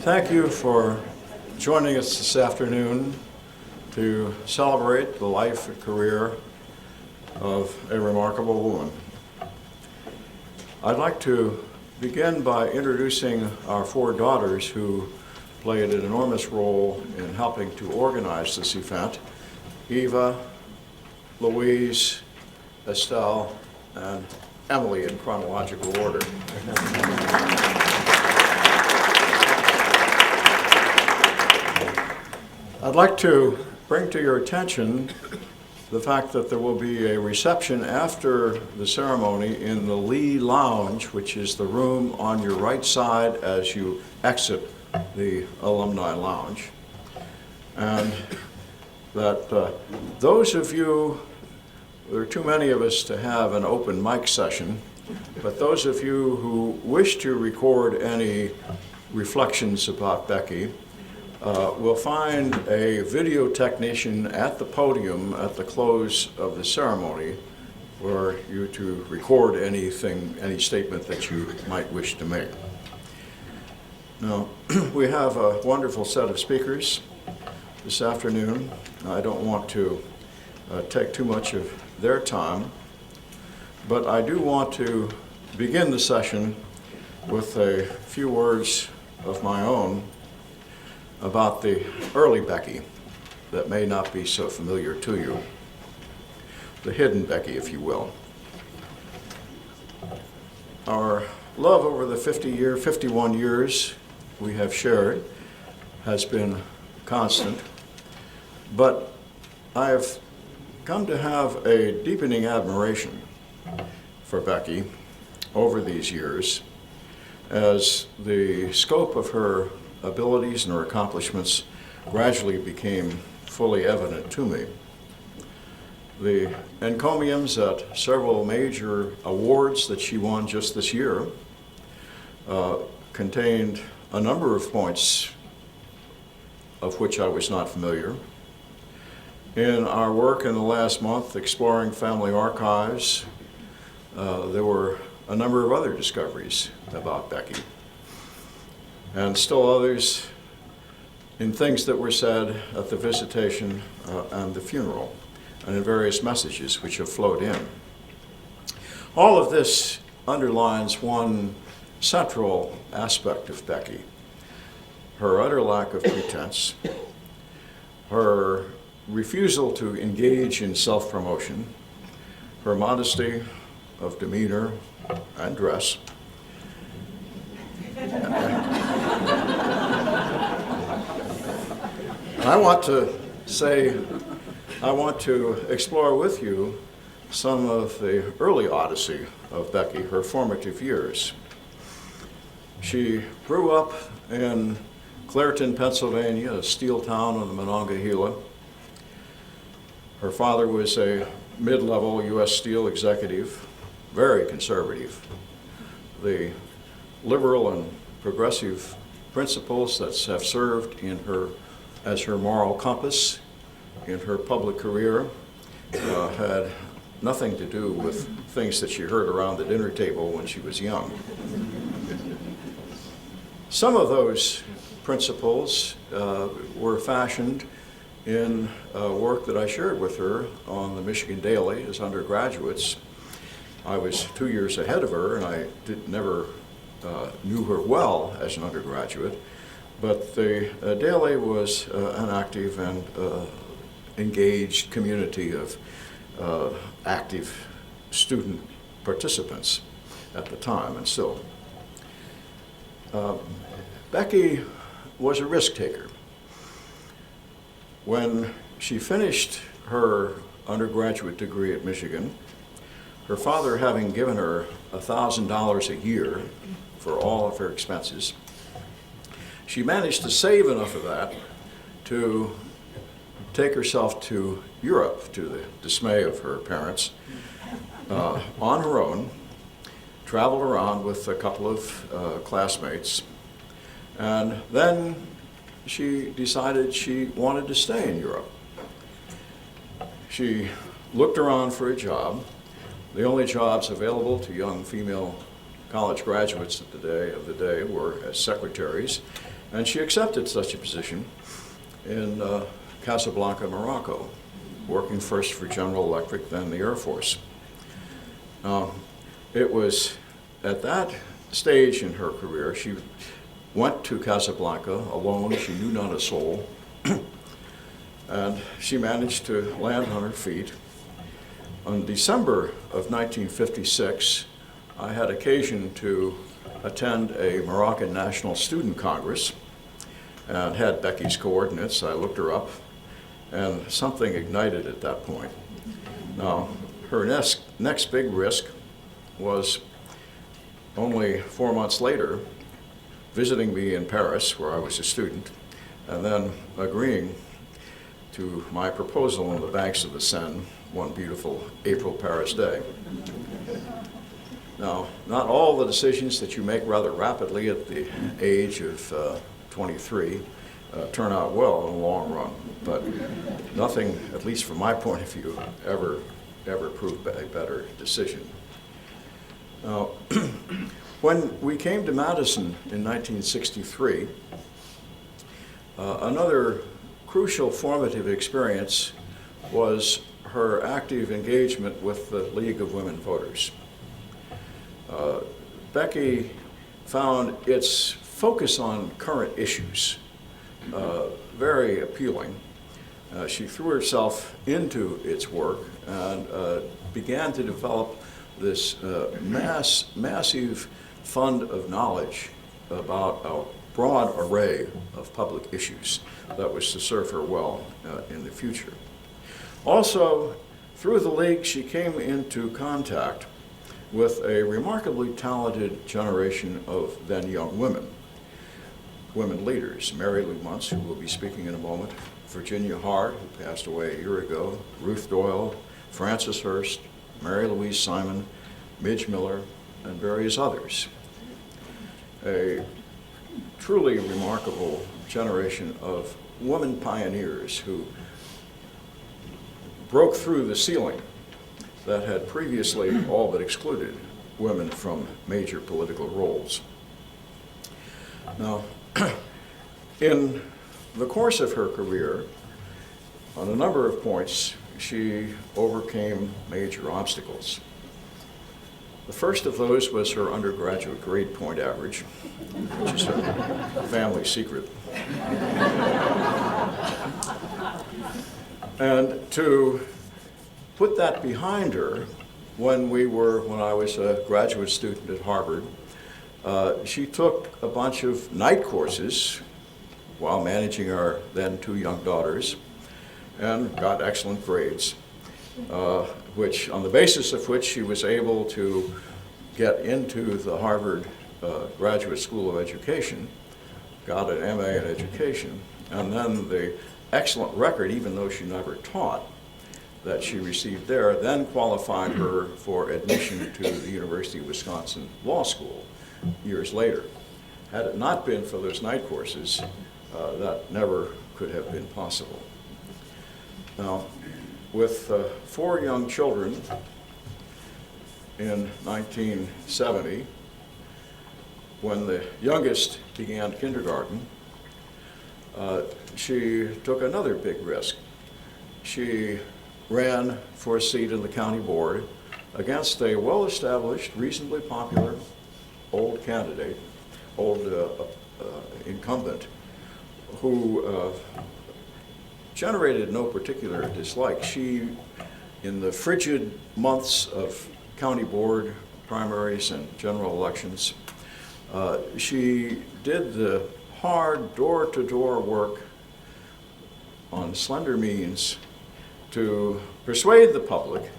Thank you for joining us this afternoon to celebrate the life and career of a remarkable woman. I'd like to begin by introducing our four daughters who played an enormous role in helping to organize this event: Eva, Louise, Estelle, and Emily in chronological order. I'd like to bring to your attention the fact that there will be a reception after the ceremony in the Lee Lounge, which is the room on your right side as you exit the Alumni Lounge. And that those of you, there are too many of us to have an open mic session, but those of you who wish to record any reflections about Becky will find a video technician at the podium at the close of the ceremony for you to record anything, any statement that you might wish to make. Now, we have a wonderful set of speakers this afternoon. I don't want to take too much of their time, but I do want to begin the session with a few words of my own about the early Becky that may not be so familiar to you, the hidden Becky, if you will. Our love over the 51 years we have shared has been constant, but I have come to have a deepening admiration for Becky over these years as the scope of her abilities and her accomplishments gradually became fully evident to me. The encomiums at several major awards that she won just this year contained a number of points of which I was not familiar. In our work in the last month exploring family archives, there were a number of other discoveries about Becky, and still others in things that were said at the visitation and the funeral, and in various messages which have flowed in. All of this underlines one central aspect of Becky: her utter lack of pretense, her refusal to engage in self-promotion, her modesty of demeanor and dress, I want to explore with you some of the early odyssey of Becky, her formative years. She grew up in Clairton, Pennsylvania, a steel town on the Monongahela. Her father was a mid-level U.S. Steel executive, very conservative. The liberal and progressive principles that have served in her as her moral compass in her public career had nothing to do with things that she heard around the dinner table when she was young. Some of those principles were fashioned in work that I shared with her on the Michigan Daily as undergraduates. I was 2 years ahead of her, and I never knew her well as an undergraduate, but the Daily was an active and engaged community of active student participants at the time, and still. Becky was a risk taker. When she finished her undergraduate degree at Michigan, her father having given her $1,000 a year for all of her expenses, she managed to save enough of that to take herself to Europe, to the dismay of her parents, on her own, traveled around with a couple of classmates, and then she decided she wanted to stay in Europe. She looked around for a job. The only jobs available to young female college graduates of the day were as secretaries, And she accepted such a position in Casablanca, Morocco, working first for General Electric, then the Air Force. It was at that stage in her career, she went to Casablanca alone, she knew not a soul, and she managed to land on her feet. In December of 1956, I had occasion to attend a Moroccan National Student Congress and had Becky's coordinates. I looked her up, and something ignited at that point. Now, her next big risk was only 4 months later, visiting me in Paris, where I was a student, and then agreeing to my proposal on the banks of the Seine one beautiful April Paris day. Now, not all the decisions that you make rather rapidly at the age of 23 turn out well in the long run, but nothing, at least from my point of view, ever proved a better decision. Now, when we came to Madison in 1963, another crucial formative experience was her active engagement with the League of Women Voters. Becky found its focus on current issues very appealing. She threw herself into its work and began to develop this massive fund of knowledge about a broad array of public issues that was to serve her well in the future. Also, through the League, she came into contact with a remarkably talented generation of then young women leaders. Mary Lou Muntz, who will be speaking in a moment, Virginia Hart, who passed away a year ago, Ruth Doyle, Frances Hurst, Mary Louise Simon, Midge Miller, and various others. A truly remarkable generation of women pioneers who broke through the ceiling that had previously all but excluded women from major political roles. Now, in the course of her career, on a number of points, she overcame major obstacles. The first of those was her undergraduate grade point average, which is a family secret. And to put that behind her, when I was a graduate student at Harvard, she took a bunch of night courses while managing our then 2 young daughters and got excellent grades, on the basis of which she was able to get into the Harvard Graduate School of Education, got an MA in education, and then the excellent record, even though she never taught, that she received there then qualified her for admission to the University of Wisconsin Law School years later. Had it not been for those night courses, that never could have been possible. Now, with 4 young children in 1970, when the youngest began kindergarten, she took another big risk. She ran for a seat in the county board against a well-established, reasonably popular old candidate, incumbent, who generated no particular dislike. She, in the frigid months of county board primaries and general elections, she did the hard door-to-door work on slender means to persuade the public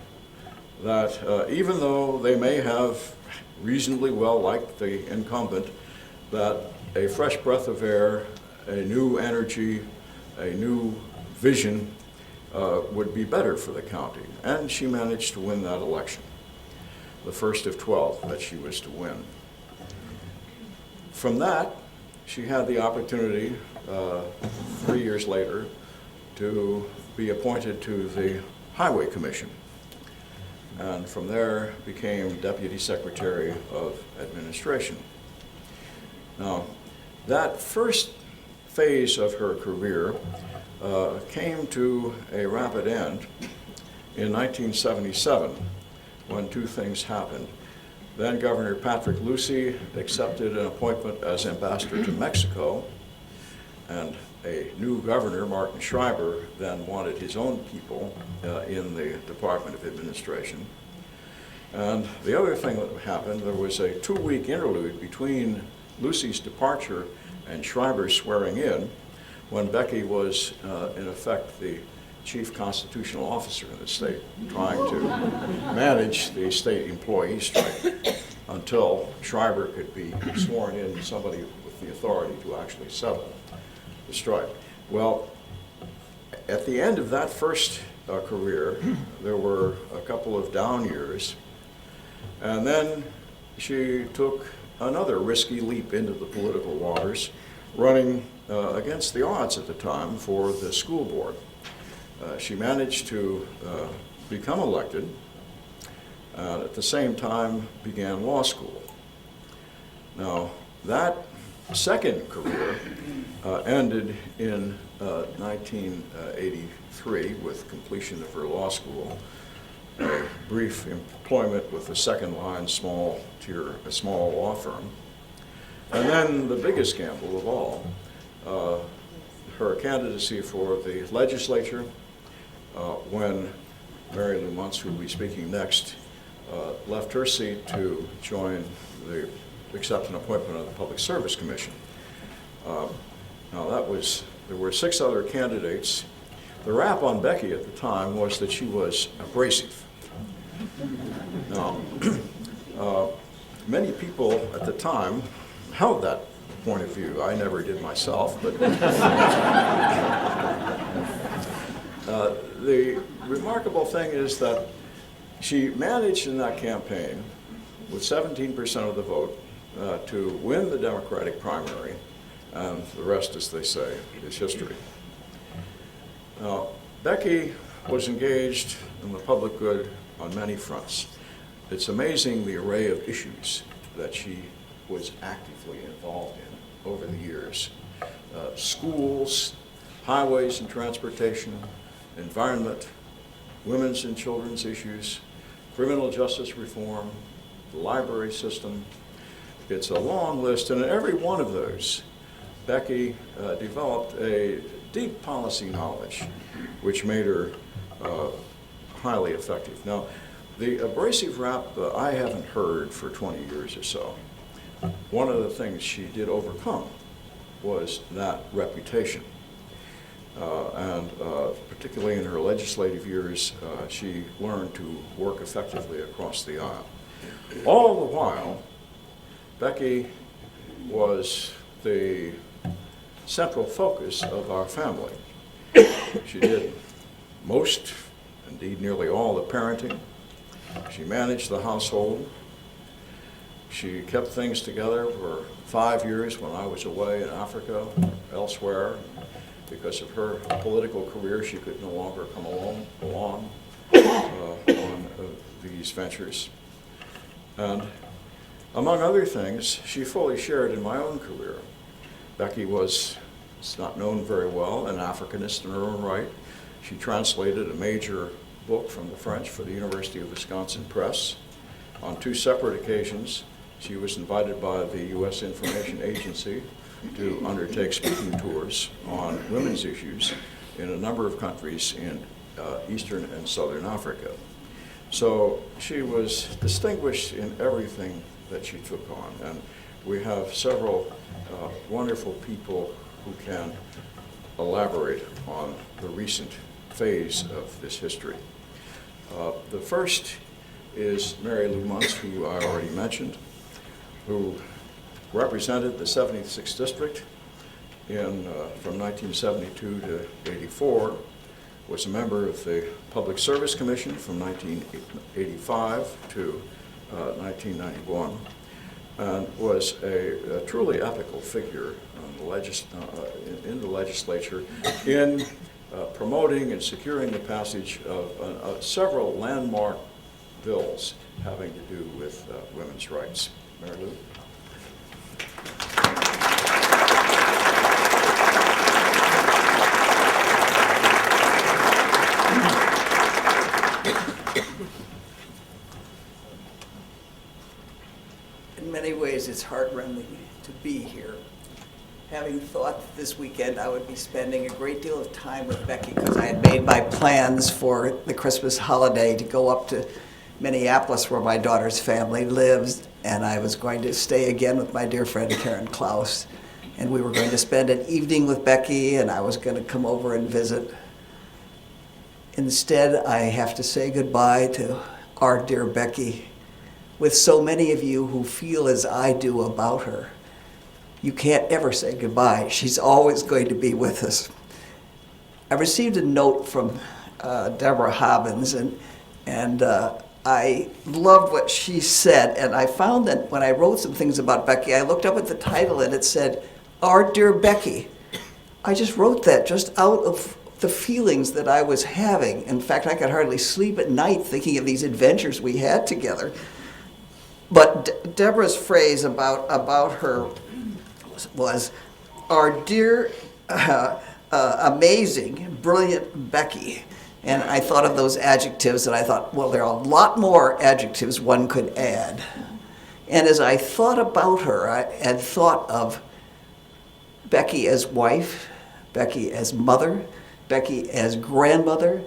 that even though they may have reasonably well liked the incumbent, that a fresh breath of air, a new energy, a new vision would be better for the county. And she managed to win that election, the first of 12 that she was to win. From that, she had the opportunity 3 years later to be appointed to the Highway Commission, and from there became Deputy Secretary of Administration. Now, that first phase of her career came to a rapid end in 1977 when two things happened. Then Governor Patrick Lucey accepted an appointment as ambassador to Mexico, and a new governor, Martin Schreiber, then wanted his own people in the Department of Administration. And the other thing that happened, there was a 2-week interlude between Lucey's departure and Schreiber's swearing in, when Becky was, in effect, the chief constitutional officer in the state, trying to manage the state employee strike until Schreiber could be sworn in, somebody with the authority to actually settle the strike. Well, at the end of that first career, there were a couple of down years, and then she took another risky leap into the political waters, running against the odds at the time for the school board. She managed to become elected, and at the same time began law school. Now, that second career ended in 1983 with completion of her law school, a brief employment with a second-line small law firm, and then the biggest gamble of all, her candidacy for the legislature, when Mary Lou Muntz, who will be speaking next, left her seat to accept an appointment on the Public Service Commission. Now there were 6 other candidates. The rap on Becky at the time was that she was abrasive. Now, many people at the time held that point of view. I never did myself, but the remarkable thing is that she managed in that campaign, with 17% of the vote, to win the Democratic primary, and the rest, as they say, is history. Now, Becky was engaged in the public good on many fronts. It's amazing the array of issues that she was actively involved in over the years. Schools, highways and transportation, environment, women's and children's issues, criminal justice reform, the library system. It's a long list, and in every one of those, Becky developed a deep policy knowledge, which made her highly effective. Now, the abrasive rap I haven't heard for 20 years or so. One of the things she did overcome was that reputation. And particularly in her legislative years, she learned to work effectively across the aisle. All the while, Becky was the central focus of our family. She did most, indeed nearly all, the parenting. She managed the household. She kept things together for 5 years when I was away in Africa, elsewhere. Because of her political career, she could no longer come along on these ventures. And among other things, she fully shared in my own career. Becky was, it's not known very well, an Africanist in her own right. She translated a major book from the French for the University of Wisconsin Press. On 2 separate occasions, she was invited by the U.S. Information Agency to undertake speaking tours on women's issues in a number of countries in Eastern and Southern Africa. So she was distinguished in everything that she took on, and we have several wonderful people who can elaborate on the recent phase of this history. The first is Mary Lou Muntz, who I already mentioned, who represented the 76th District from 1972 to 84, was a member of the Public Service Commission from 1985 to 1991, and was a truly epical figure in the legislature in promoting and securing the passage of several landmark bills having to do with women's rights. Mary Lou. ways it's heart-rending to be here. Having thought that this weekend I would be spending a great deal of time with Becky because I had made my plans for the Christmas holiday to go up to Minneapolis where my daughter's family lives, and I was going to stay again with my dear friend Karen Klaus, and we were going to spend an evening with Becky, and I was going to come over and visit. Instead, I have to say goodbye to our dear Becky. With so many of you who feel as I do about her, you can't ever say goodbye. She's always going to be with us. I received a note from Deborah Hobbins, and I loved what she said. And I found that when I wrote some things about Becky, I looked up at the title and it said, Our Dear Becky. I just wrote that just out of the feelings that I was having. In fact, I could hardly sleep at night thinking of these adventures we had together. But Deborah's phrase about her was, our dear, amazing, brilliant Becky. And I thought of those adjectives, and I thought, well, there are a lot more adjectives one could add. And as I thought about her, I had thought of Becky as wife, Becky as mother, Becky as grandmother,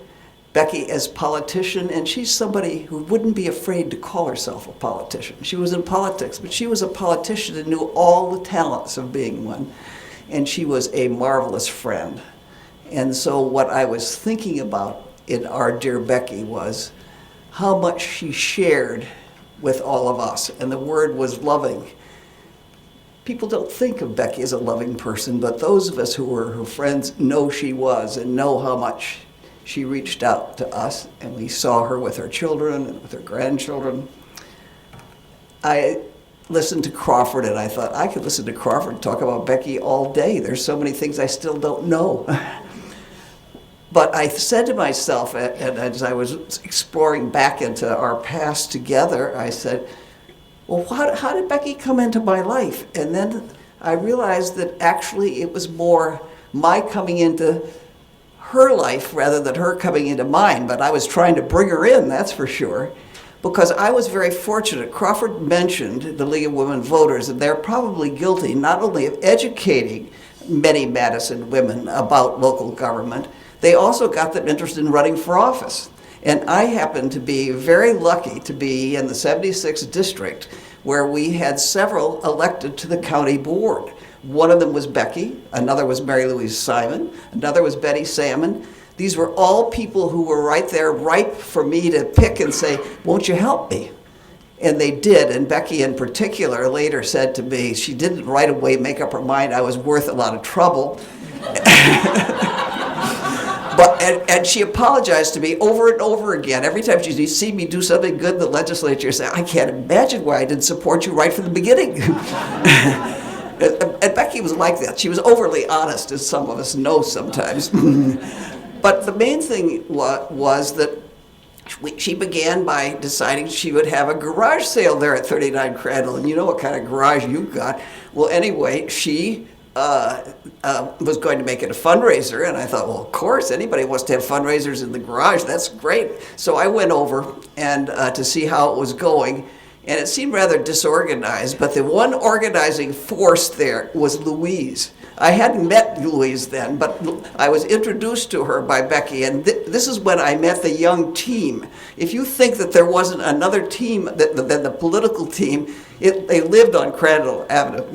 Becky as politician, and she's somebody who wouldn't be afraid to call herself a politician. She was in politics, but she was a politician and knew all the talents of being one, and she was a marvelous friend. And so what I was thinking about in our dear Becky was how much she shared with all of us, and the word was loving. People don't think of Becky as a loving person, but those of us who were her friends know she was and know how much she reached out to us, and we saw her with her children and with her grandchildren. I listened to Crawford, and I thought, I could listen to Crawford talk about Becky all day. There's so many things I still don't know. But I said to myself, and as I was exploring back into our past together, I said, well, how did Becky come into my life? And then I realized that actually it was more my coming into her life rather than her coming into mine, but I was trying to bring her in, that's for sure, because I was very fortunate. Crawford mentioned the League of Women Voters, and they're probably guilty not only of educating many Madison women about local government, they also got them interested in running for office. And I happened to be very lucky to be in the 76th district where we had several elected to the county board. One of them was Becky, another was Mary Louise Simon, another was Betty Salmon. These were all people who were right there, ripe for me to pick and say, won't you help me? And they did, and Becky in particular later said to me, she didn't right away make up her mind I was worth a lot of trouble. And she apologized to me over and over again. Every time she'd see me do something good in the legislature, say, I can't imagine why I didn't support you right from the beginning. And Becky was like that. She was overly honest, as some of us know sometimes. But the main thing was that she began by deciding she would have a garage sale there at 39 Crandall. And you know what kind of garage you got. Well, anyway, she was going to make it a fundraiser, and I thought, well, of course, anybody wants to have fundraisers in the garage. That's great. So I went over and to see how it was going, and it seemed rather disorganized, but the one organizing force there was Louise. I hadn't met Louise then, but I was introduced to her by Becky, and this is when I met the young team. If you think that there wasn't another team than the political team, they lived on Crandall Avenue.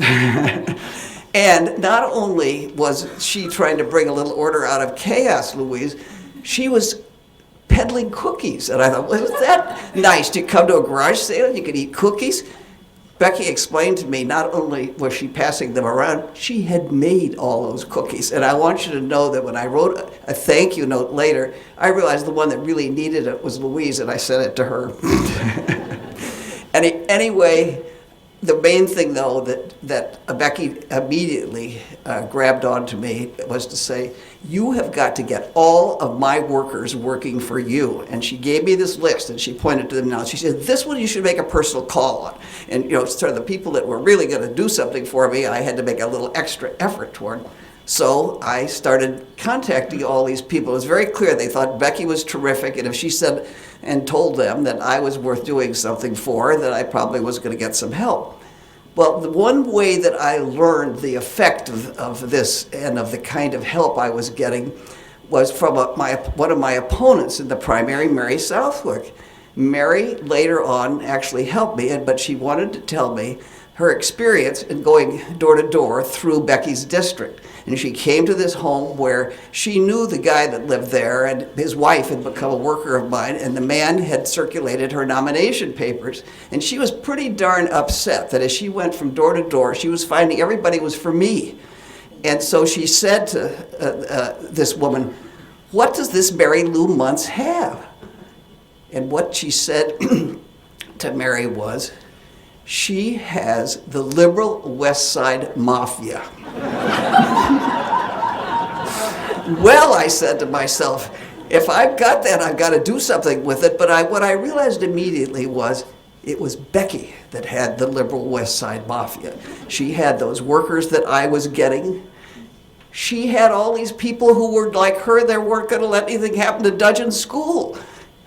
And not only was she trying to bring a little order out of chaos, Louise, she was peddling cookies. And I thought, well, isn't that nice to come to a garage sale and you could eat cookies? Becky explained to me not only was she passing them around, she had made all those cookies. And I want you to know that when I wrote a thank you note later, I realized the one that really needed it was Louise, and I sent it to her. Anyway, the main thing, though, that Becky immediately grabbed onto me was to say, you have got to get all of my workers working for you. And she gave me this list, and she pointed to them now. She said, this one you should make a personal call on. And, you know, sort of the people that were really going to do something for me, I had to make a little extra effort toward. So I started contacting all these people. It was very clear they thought Becky was terrific, and if she said and told them that I was worth doing something for, that I probably was going to get some help. Well, the one way that I learned the effect of this and of the kind of help I was getting was from one of my opponents in the primary, Mary Southwick. Mary later on actually helped me, but she wanted to tell me her experience in going door to door through Becky's district. And she came to this home where she knew the guy that lived there, and his wife had become a worker of mine, and the man had circulated her nomination papers. And she was pretty darn upset that as she went from door to door, she was finding everybody was for me. And so she said to this woman, "What does this Mary Lou Muntz have?" And what she said to Mary was, "She has the liberal West Side Mafia." Well, I said to myself, if I've got that, I've got to do something with it. But what I realized immediately was it was Becky that had the liberal West Side Mafia. She had those workers that I was getting. She had all these people who were like her, they weren't going to let anything happen to Dudge in school.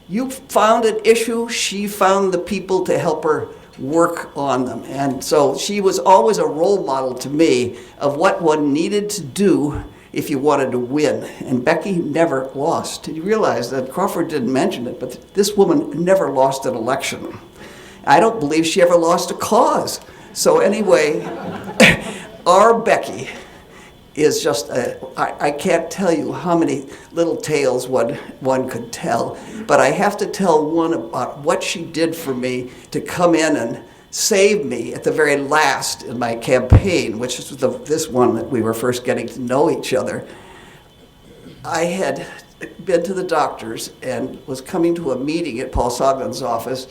You found an issue, she found the people to help her work on them. And so she was always a role model to me of what one needed to do if you wanted to win. And Becky never lost. You realize that Crawford didn't mention it, but this woman never lost an election. I don't believe she ever lost a cause. So anyway, our Becky is just, I can't tell you how many little tales one could tell, but I have to tell one about what she did for me to come in and save me at the very last in my campaign, which is this one that we were first getting to know each other. I had been to the doctors and was coming to a meeting at Paul Soglin's office.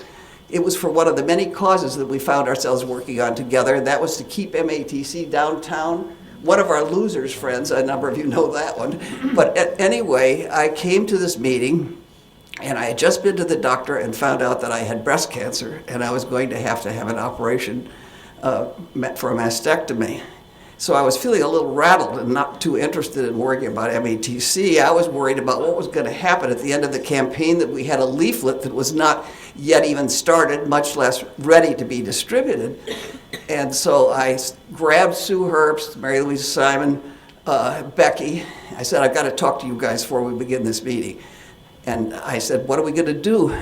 It was for one of the many causes that we found ourselves working on together, and that was to keep MATC downtown. One of our losers' friends, a number of you know that one. But anyway, I came to this meeting, and I had just been to the doctor and found out that I had breast cancer, and I was going to have an operation for a mastectomy. So I was feeling a little rattled and not too interested in worrying about MATC. I was worried about what was going to happen at the end of the campaign, that we had a leaflet that was not yet even started, much less ready to be distributed. And so I grabbed Sue Herbst, Mary Louise Simon, Becky. I said, I've got to talk to you guys before we begin this meeting. And I said, what are we going to do?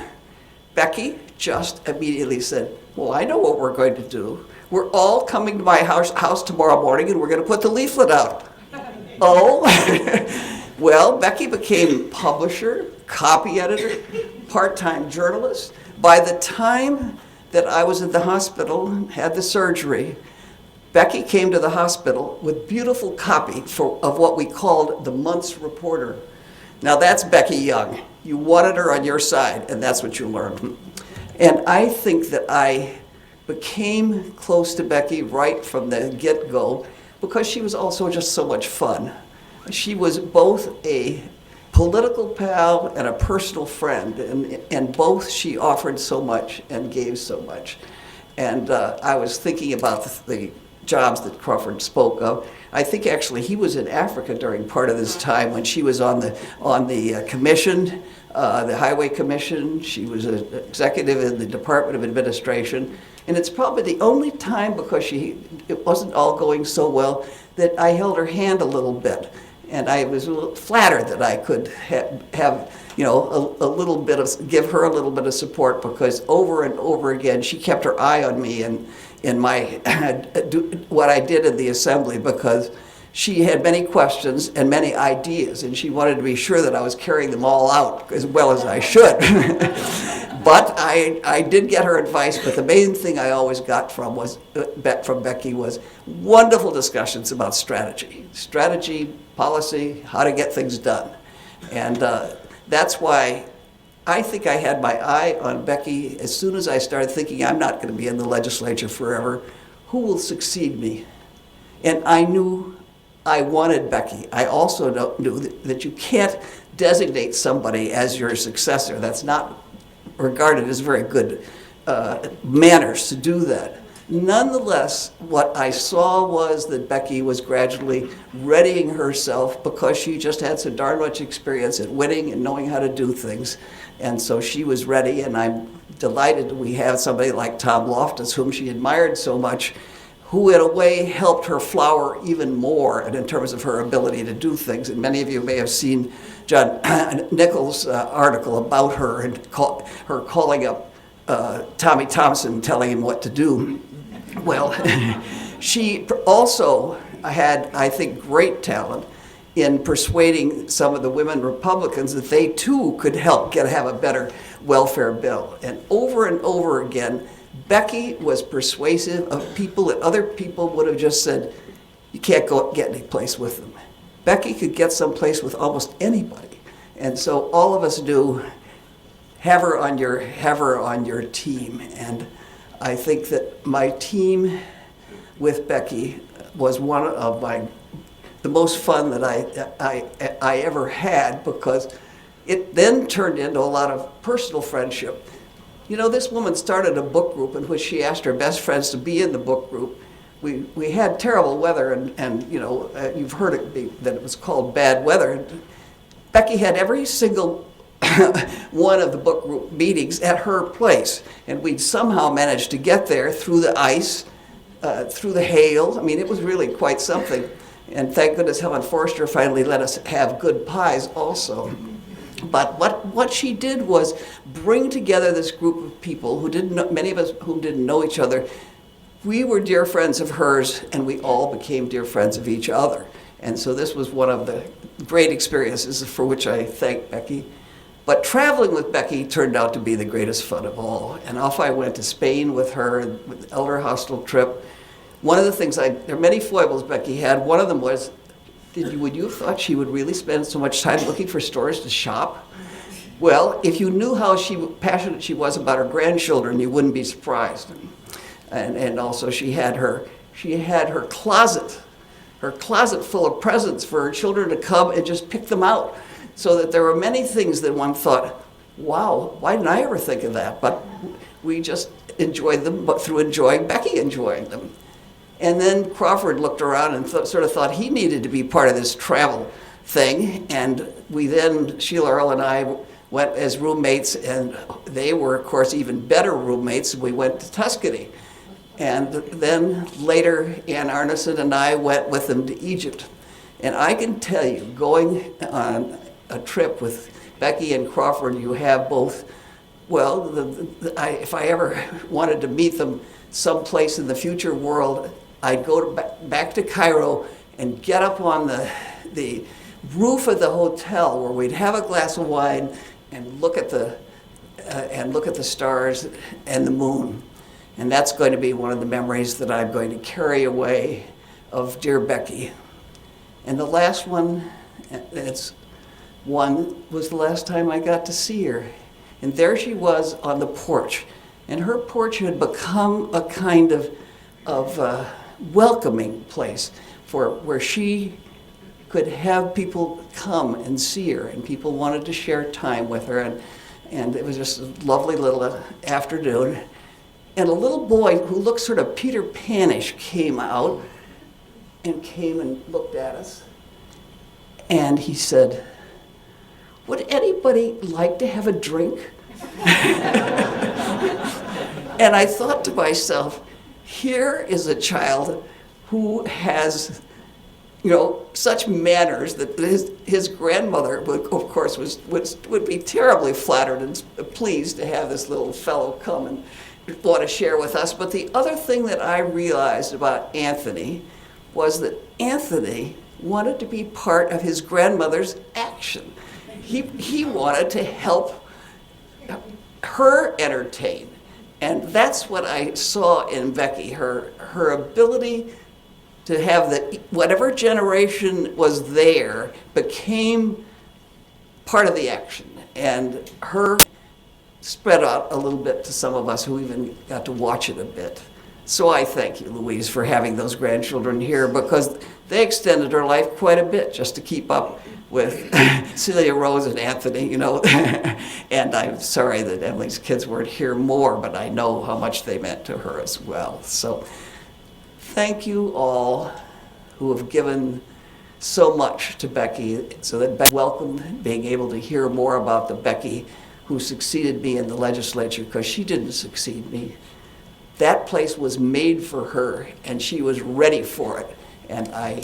Becky just immediately said, well, I know what we're going to do. We're all coming to my house tomorrow morning, and we're going to put the leaflet out. Oh? Well, Becky became publisher, copy editor, part-time journalist. By the time that I was at the hospital, had the surgery, Becky came to the hospital with beautiful copy of what we called the month's reporter. Now that's Becky Young. You wanted her on your side, and that's what you learned. And I think that I became close to Becky right from the get-go because she was also just so much fun. She was both a political pal and a personal friend, and both she offered so much and gave so much. And I was thinking about the jobs that Crawford spoke of. I think actually he was in Africa during part of this time when she was on the commission, the Highway Commission. She was an executive in the Department of Administration. And it's probably the only time, because it wasn't all going so well, that I held her hand a little bit. And I was a little flattered that I could have a little bit of, give her a little bit of support, because over and over again, she kept her eye on me and in my, what I did in the assembly, because she had many questions and many ideas, and she wanted to be sure that I was carrying them all out as well as I should. But I did get her advice, but the main thing I always got from Becky was wonderful discussions about strategy, policy, how to get things done. And that's why I think I had my eye on Becky as soon as I started thinking, I'm not going to be in the legislature forever. Who will succeed me? And I knew I wanted Becky. I also knew that you can't designate somebody as your successor. That's not regarded as very good manners to do that. Nonetheless, what I saw was that Becky was gradually readying herself, because she just had so darn much experience at winning and knowing how to do things. And so she was ready, and I'm delighted that we have somebody like Tom Loftus, whom she admired so much, who in a way helped her flower even more and in terms of her ability to do things. And many of you may have seen John Nichols' article about her and her calling up Tommy Thompson, telling him what to do. Well, she also had, I think, great talent in persuading some of the women Republicans that they too could help have a better welfare bill. And over again, Becky was persuasive of people that other people would have just said, you can't go get any place with them. Becky could get someplace with almost anybody. And so all of us do have her on your team. And I think that my team with Becky was one of the most fun that I ever had, because it then turned into a lot of personal friendship. You know, this woman started a book group in which she asked her best friends to be in the book group. We had terrible weather, and you know, you've heard that it was called bad weather. Becky had every single one of the book group meetings at her place, and we'd somehow managed to get there through the ice, through the hail. I mean, it was really quite something. And thank goodness Helen Forster finally let us have good pies also. But what she did was bring together this group of people many of us who didn't know each other. We were dear friends of hers, and we all became dear friends of each other. And so this was one of the great experiences for which I thank Becky. But traveling with Becky turned out to be the greatest fun of all. And off I went to Spain with her, with the Elder Hostel trip. One of the things, there are many foibles Becky had. One of them was, would you have thought she would really spend so much time looking for stores to shop? Well, if you knew how passionate she was about her grandchildren, you wouldn't be surprised. And also she had her closet full of presents for her children to come and just pick them out. So that there were many things that one thought, wow, why didn't I ever think of that? But we just enjoyed them, but through Becky enjoying them. And then Crawford looked around and sort of thought he needed to be part of this travel thing. And Sheila Earle and I went as roommates, and they were, of course, even better roommates. We went to Tuscany. And then later, Ann Arneson and I went with them to Egypt. And I can tell you, going on a trip with Becky and Crawford, you have both, well, if I ever wanted to meet them someplace in the future world, I'd go back to Cairo and get up on the roof of the hotel where we'd have a glass of wine and look at the stars and the moon. And that's going to be one of the memories that I'm going to carry away of dear Becky. And the last one, was the last time I got to see her. And there she was on the porch. And her porch had become a kind of welcoming place where she could have people come and see her, and people wanted to share time with her. And it was just a lovely little afternoon. And a little boy who looked sort of Peter Pan-ish came out and looked at us. And he said, "Would anybody like to have a drink?" And I thought to myself, here is a child who has, such manners that his grandmother would, of course, would be terribly flattered and pleased to have this little fellow come and want to share with us. But the other thing that I realized about Anthony was that Anthony wanted to be part of his grandmother's action. He wanted to help her entertain. And that's what I saw in Becky, her ability to have whatever generation was there became part of the action. And her spread out a little bit to some of us who even got to watch it a bit. So I thank you, Louise, for having those grandchildren here, because they extended her life quite a bit just to keep up with Celia Rose and Anthony, And I'm sorry that Emily's kids weren't here more, but I know how much they meant to her as well. So thank you all who have given so much to Becky, so that Becky welcomed being able to hear more about the Becky who succeeded me in the legislature, because she didn't succeed me. that place was made for her, and she was ready for it. And I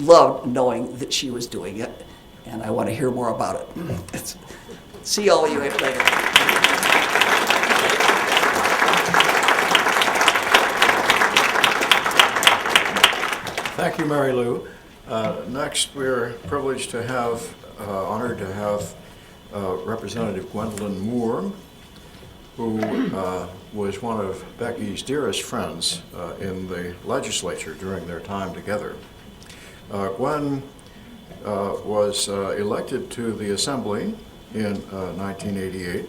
loved knowing that she was doing it, and I want to hear more about it. See all of you later. Thank you, Mary Lou. Next, we're privileged to have, honored to have Representative Gwendolyn Moore, who was one of Becky's dearest friends in the legislature during their time together. Gwen was elected to the Assembly in 1988,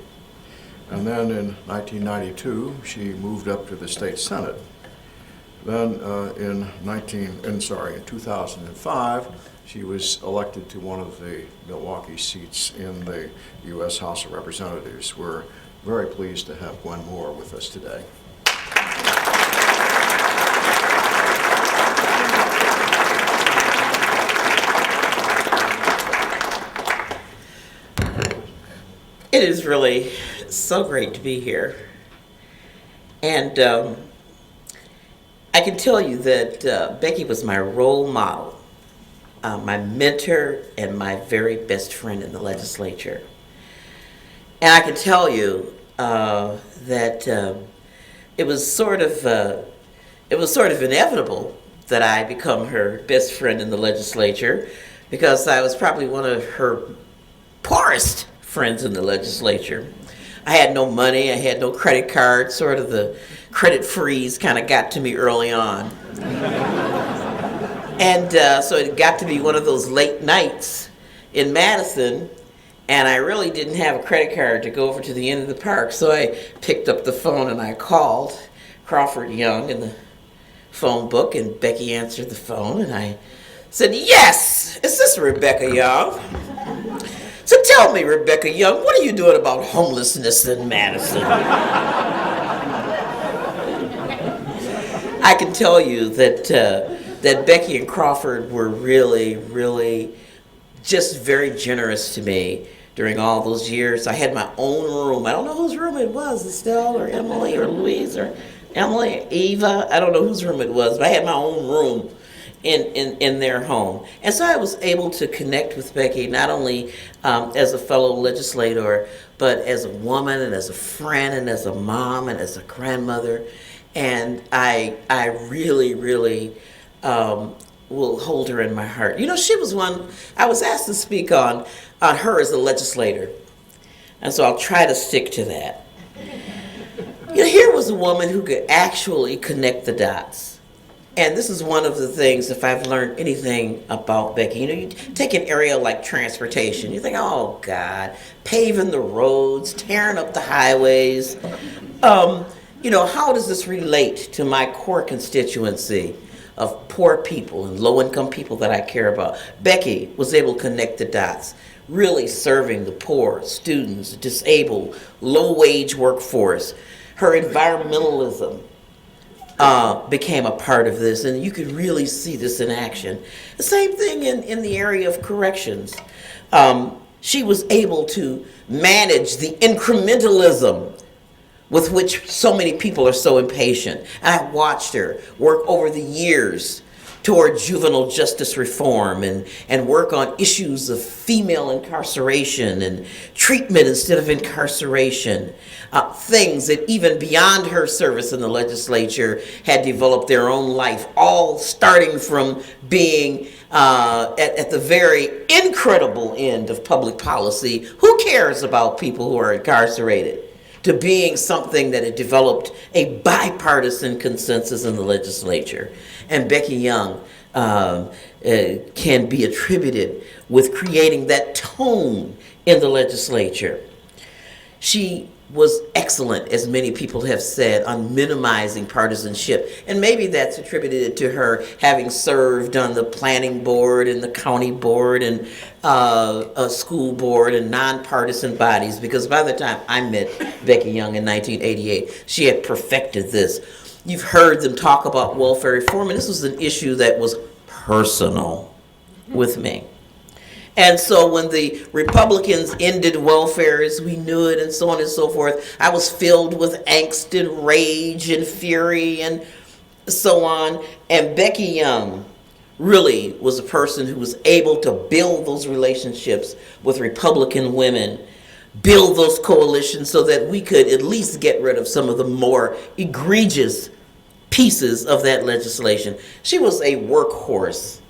and then in 1992 she moved up to the State Senate. Then in 2005, she was elected to one of the Milwaukee seats in the U.S. House of Representatives. We're very pleased to have Gwen Moore with us today. It is really so great to be here. And I can tell you that Becky was my role model, my mentor, and my very best friend in the legislature. And I can tell you that it was sort of inevitable that I become her best friend in the legislature, because I was probably one of her poorest friends in the legislature. I had no money, I had no credit card, sort of the credit freeze kind of got to me early on. And so it got to be one of those late nights in Madison, and I really didn't have a credit card to go over to the end of the park, so I picked up the phone and I called Crawford Young in the phone book, and Becky answered the phone, and I said, "Yes, is this Rebecca Young?" So tell me, Rebecca Young, what are you doing about homelessness in Madison? I can tell you that that Becky and Crawford were really, really just very generous to me during all those years. I had my own room. I don't know whose room it was, Estelle or Emily or Louise or Emily, Eva. I don't know whose room it was, but I had my own room in their home. And so I was able to connect with Becky, not only as a fellow legislator, but as a woman and as a friend and as a mom and as a grandmother. And I really, really will hold her in my heart. You know, she was one, I was asked to speak on her as a legislator. And so I'll try to stick to that. You know, here was a woman who could actually connect the dots. And this is one of the things, if I've learned anything about Becky, you know, you take an area like transportation, you think, oh God, paving the roads, tearing up the highways. You know, how does this relate to my core constituency of poor people and low-income people that I care about? Becky was able to connect the dots, really serving the poor, students, disabled, low-wage workforce. Her environmentalism became a part of this, and you could really see this in action. The same thing in the area of corrections. She was able to manage the incrementalism with which so many people are so impatient. I watched her work over the years toward juvenile justice reform and work on issues of female incarceration and treatment instead of incarceration. Things that even beyond her service in the legislature had developed their own life, all starting from being at the very incredible end of public policy. Who cares about people who are incarcerated? To being something that had developed a bipartisan consensus in the legislature. And Becky Young can be attributed with creating that tone in the legislature. She was excellent, as many people have said, on minimizing partisanship. And maybe that's attributed to her having served on the planning board and the county board and a school board and nonpartisan bodies, because by the time I met Becky Young in 1988, she had perfected this. You've heard them talk about welfare reform, and this was an issue that was personal with me. And so when the Republicans ended welfare as we knew it and so on and so forth, I was filled with angst and rage and fury and so on. And Becky Young really was a person who was able to build those relationships with Republican women, build those coalitions so that we could at least get rid of some of the more egregious pieces of that legislation. She was a workhorse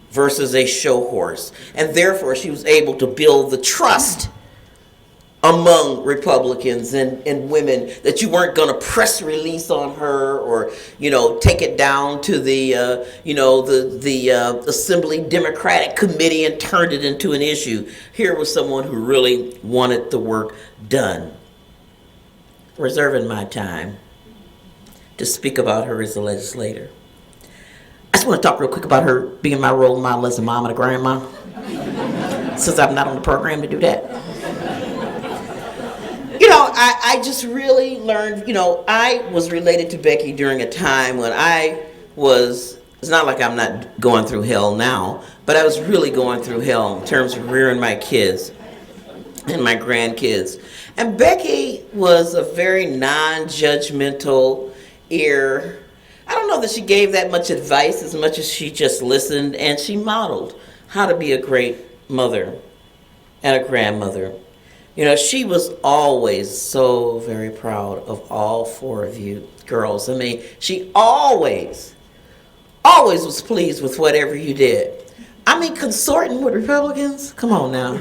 versus a show horse, and therefore she was able to build the trust among Republicans and women that you weren't going to press release on her or, take it down to the Assembly Democratic Committee and turned it into an issue. Here was someone who really wanted the work done. Reserving my time to speak about her as a legislator. I just want to talk real quick about her being my role model as a mom and a grandma, since I'm not on the program to do that. I just really learned, I was related to Becky during a time when it's not like I'm not going through hell now, but I was really going through hell in terms of rearing my kids and my grandkids. And Becky was a very non-judgmental ear. I don't know that she gave that much advice as much as she just listened, and she modeled how to be a great mother and a grandmother. She was always so very proud of all four of you girls. I mean, she always was pleased with whatever you did. I mean, consorting with Republicans? Come on now.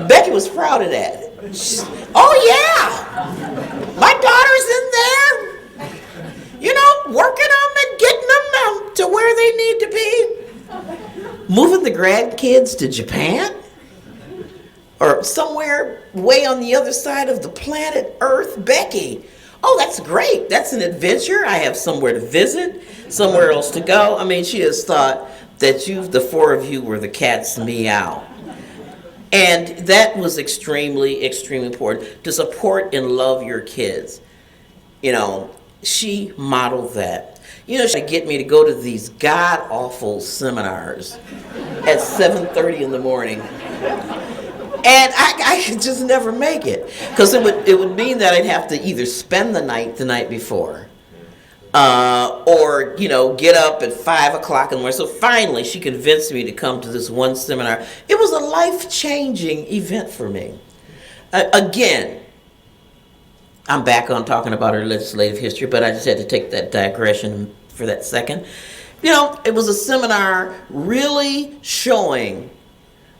Becky was proud of that. Oh, yeah. My daughter's in there, working on them and getting them to where they need to be. Moving the grandkids to Japan? Or somewhere way on the other side of the planet Earth. Becky, oh, that's great. That's an adventure. I have somewhere to visit, somewhere else to go. I mean, she has thought that the four of you were the cat's meow. And that was extremely, extremely important, to support and love your kids. She modeled that. She get me to go to these god-awful seminars at 7:30 in the morning. And I could just never make it, because it would mean that I'd have to either spend the night before, or get up at 5 o'clock in the morning. So finally, she convinced me to come to this one seminar. It was a life-changing event for me. Again, I'm back on talking about her legislative history, but I just had to take that digression for that second. It was a seminar really showing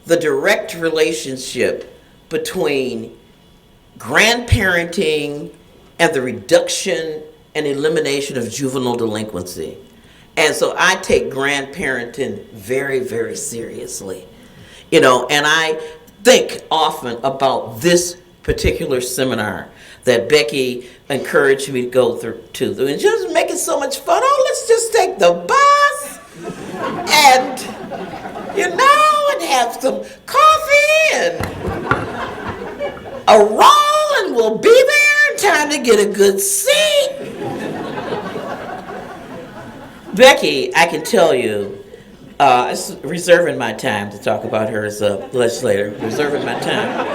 the direct relationship between grandparenting and the reduction and elimination of juvenile delinquency. And so I take grandparenting very, very seriously. And I think often about this particular seminar that Becky encouraged me to go through to. And just make it so much fun. Oh, let's just take the bus and and have some coffee and a roll, and we'll be there in time to get a good seat. Becky, I can tell you, reserving my time to talk about her as a legislator, reserving my time.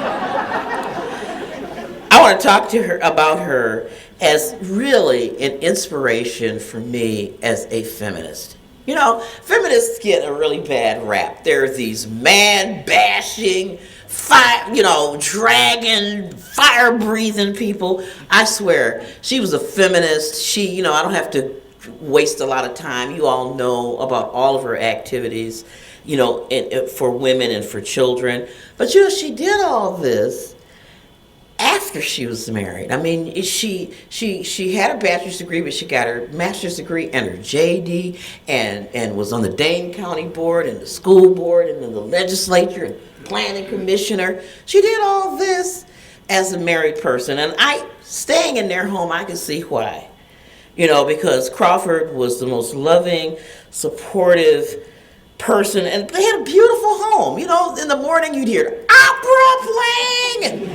I want to talk to her about her as really an inspiration for me as a feminist. Feminists get a really bad rap. There are these man-bashing, dragon, fire-breathing people. I swear, she was a feminist. I don't have to waste a lot of time. You all know about all of her activities, for women and for children. But, she did all this after she was married. I mean, she had a bachelor's degree, but she got her master's degree and her JD, and was on the Dane County Board and the school board and then the legislature and planning commissioner. She did all this as a married person, and staying in their home, I could see why. Because Crawford was the most loving, supportive person, and they had a beautiful home. In the morning you'd hear opera playing, and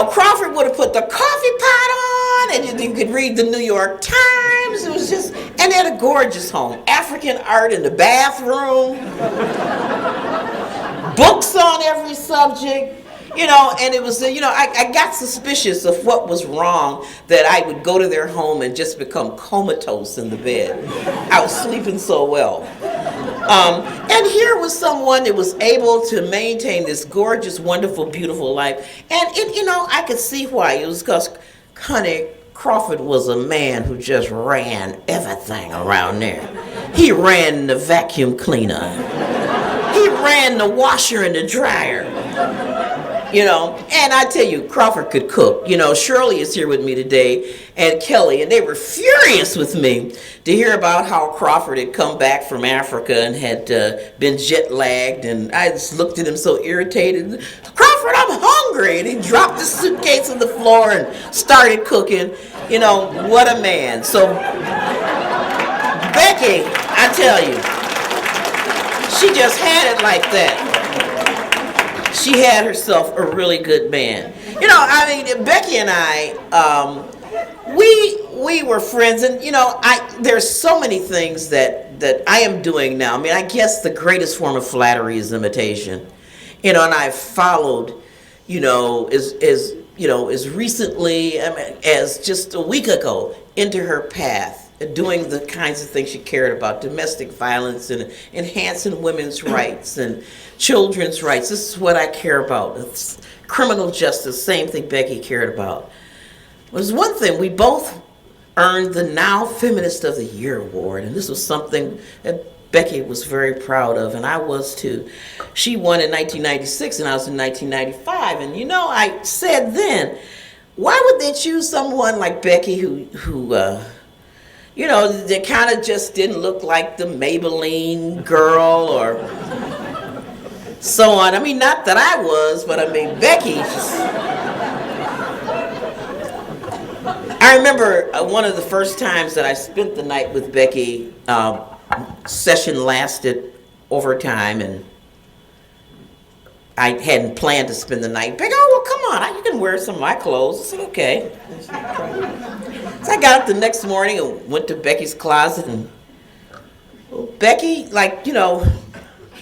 Crawford would have put the coffee pot and you could read the New York Times. It was just, and they had a gorgeous home. African art in the bathroom, books on every subject. And it was, I got suspicious of what was wrong, that I would go to their home and just become comatose in the bed. I was sleeping so well. And here was someone that was able to maintain this gorgeous, wonderful, beautiful life. And, I could see why. It was because, honey, Crawford was a man who just ran everything around there. He ran the vacuum cleaner. He ran the washer and the dryer. And I tell you, Crawford could cook. Shirley is here with me today, and Kelly, and they were furious with me to hear about how Crawford had come back from Africa and had been jet lagged, and I just looked at him so irritated. Crawford, I'm hungry, and he dropped the suitcase on the floor and started cooking. What a man. So Becky, I tell you, she just had it like that. She had herself a really good man. Becky and I, we were friends, and there's so many things that I am doing now. I guess the greatest form of flattery is imitation. And I followed, as recently as just a week ago, into her path, doing the kinds of things she cared about: domestic violence and enhancing women's rights and children's rights. This is what I care about. It's criminal justice, same thing Becky cared about. There's one thing, we both earned the Now Feminist of the Year award, and this was something that Becky was very proud of, and I was too. She won in 1996, and I was in 1995, and I said then, why would they choose someone like Becky who they kind of just didn't look like the Maybelline girl or so on. Not that I was, but Becky. I remember one of the first times that I spent the night with Becky, session lasted overtime, and I hadn't planned to spend the night. Becky, oh, well, come on, you can wear some of my clothes. I said, okay. So I got up the next morning and went to Becky's closet, and Becky,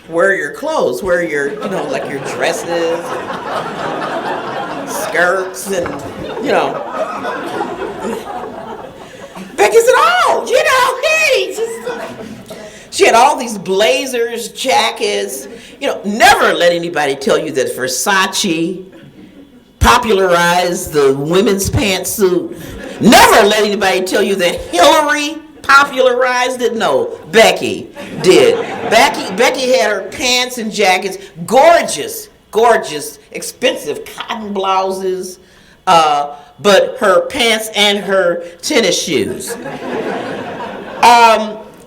wear your clothes, wear your, your dresses, and skirts, and, Becky said, she had all these blazers, jackets. Never let anybody tell you that Versace popularized the women's pantsuit. Never let anybody tell you that Hillary popularized it. No, Becky did. Becky had her pants and jackets, gorgeous, expensive cotton blouses, but her pants and her tennis shoes.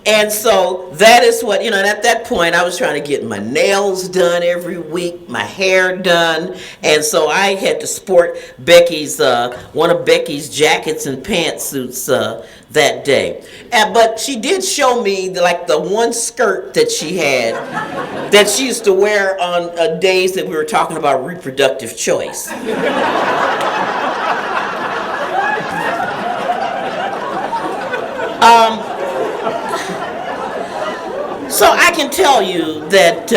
And so that is what, and at that point I was trying to get my nails done every week, my hair done, and so I had to sport one of Becky's jackets and pantsuits that day. But she did show me the one skirt that she had that she used to wear on days that we were talking about reproductive choice. So I can tell you that,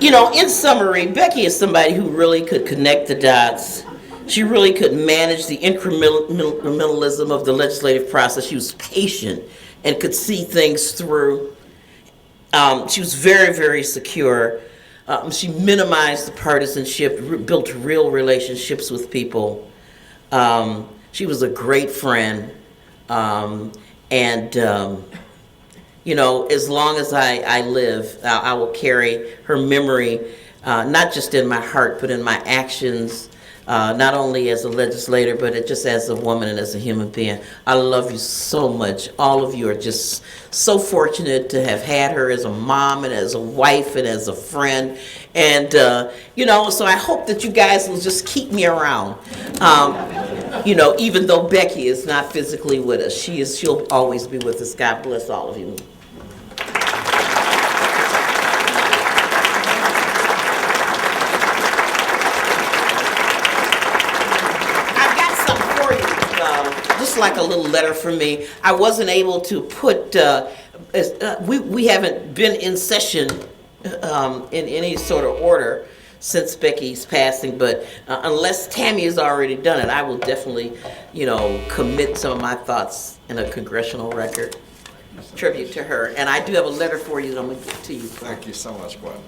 in summary, Becky is somebody who really could connect the dots. She really could manage the incrementalism of the legislative process. She was patient and could see things through. She was very, very secure. She minimized the partisanship, built real relationships with people. She was a great friend. As long as I live, I will carry her memory, not just in my heart, but in my actions, not only as a legislator, but just as a woman and as a human being. I love you so much. All of you are just so fortunate to have had her as a mom and as a wife and as a friend. And, so I hope that you guys will just keep me around. Even though Becky is not physically with us, she'll always be with us. God bless all of you. I've got something for you. just like a little letter from me. I wasn't able to put, we haven't been in session in any sort of order since Becky's passing, but unless Tammy has already done it, I will definitely, commit some of my thoughts in a congressional record. Tribute to her. And I do have a letter for you that I'm going to give to you. Thank you so much, Gwen.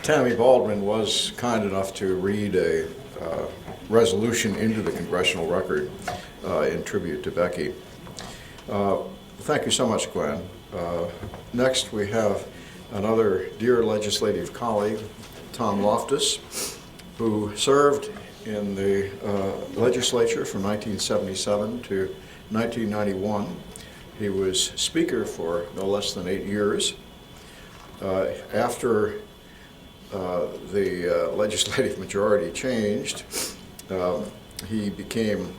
Tammy Baldwin was kind enough to read a resolution into the congressional record in tribute to Becky. Thank you so much, Gwen. Next, we have another dear legislative colleague, Tom Loftus, who served in the legislature from 1977 to 1991. He was Speaker for no less than 8 years. After the legislative majority changed, he became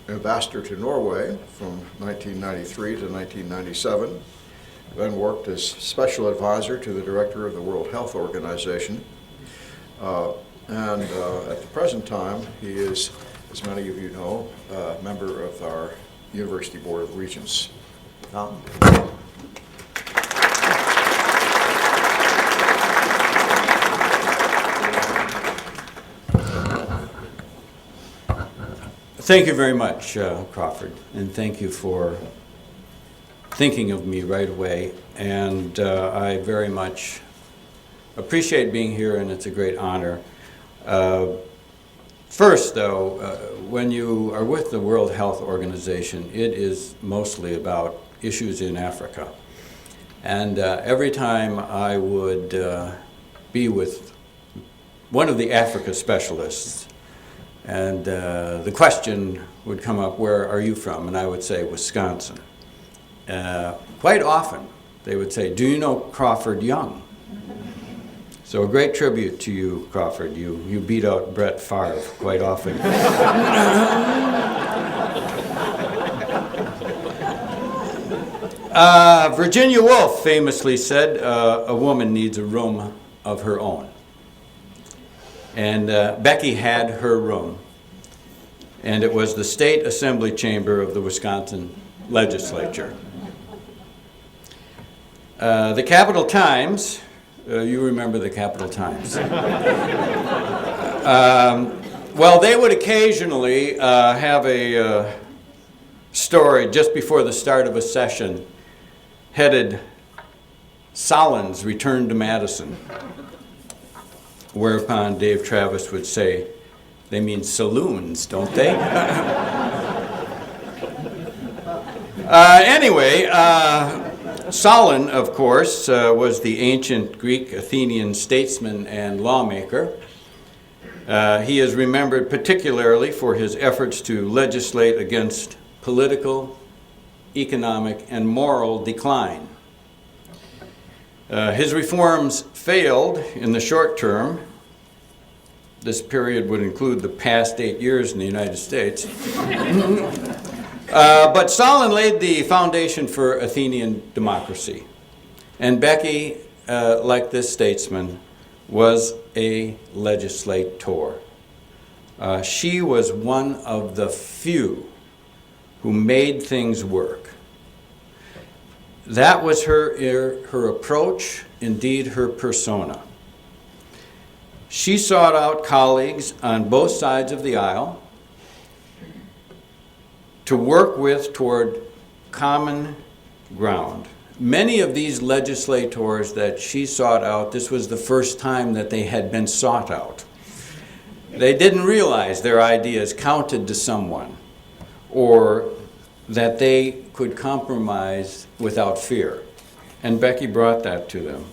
ambassador to Norway from 1993 to 1997, then worked as special advisor to the director of the World Health Organization. And at the present time, he is, as many of you know, a member of our University Board of Regents. Tom? Thank you very much, Crawford, and thank you for thinking of me right away. And I very much appreciate being here, and it's a great honor. First, though, when you are with the World Health Organization, it is mostly about issues in Africa. And every time I would be with one of the Africa specialists, and the question would come up, where are you from? And I would say, Wisconsin. Quite often, they would say, do you know Crawford Young? So a great tribute to you, Crawford. You beat out Brett Favre quite often. Virginia Woolf famously said, a woman needs a room of her own. And Becky had her room. And it was the State Assembly chamber of the Wisconsin legislature. The Capital Times, you remember the Capital Times. Well, they would occasionally have a story just before the start of a session headed, Solon's Return to Madison, whereupon Dave Travis would say, they mean saloons, don't they? Anyway, Solon, of course, was the ancient Greek Athenian statesman and lawmaker. He is remembered particularly for his efforts to legislate against political, economic, and moral decline. His reforms failed in the short term. This period would include the past 8 years in the United States. But Solon laid the foundation for Athenian democracy. And Becky, like this statesman, was a legislator. She was one of the few who made things work. That was her approach, indeed her persona. She sought out colleagues on both sides of the aisle to work with toward common ground. Many of these legislators that she sought out, this was the first time that they had been sought out. They didn't realize their ideas counted to someone, or that they could compromise without fear. And Becky brought that to them.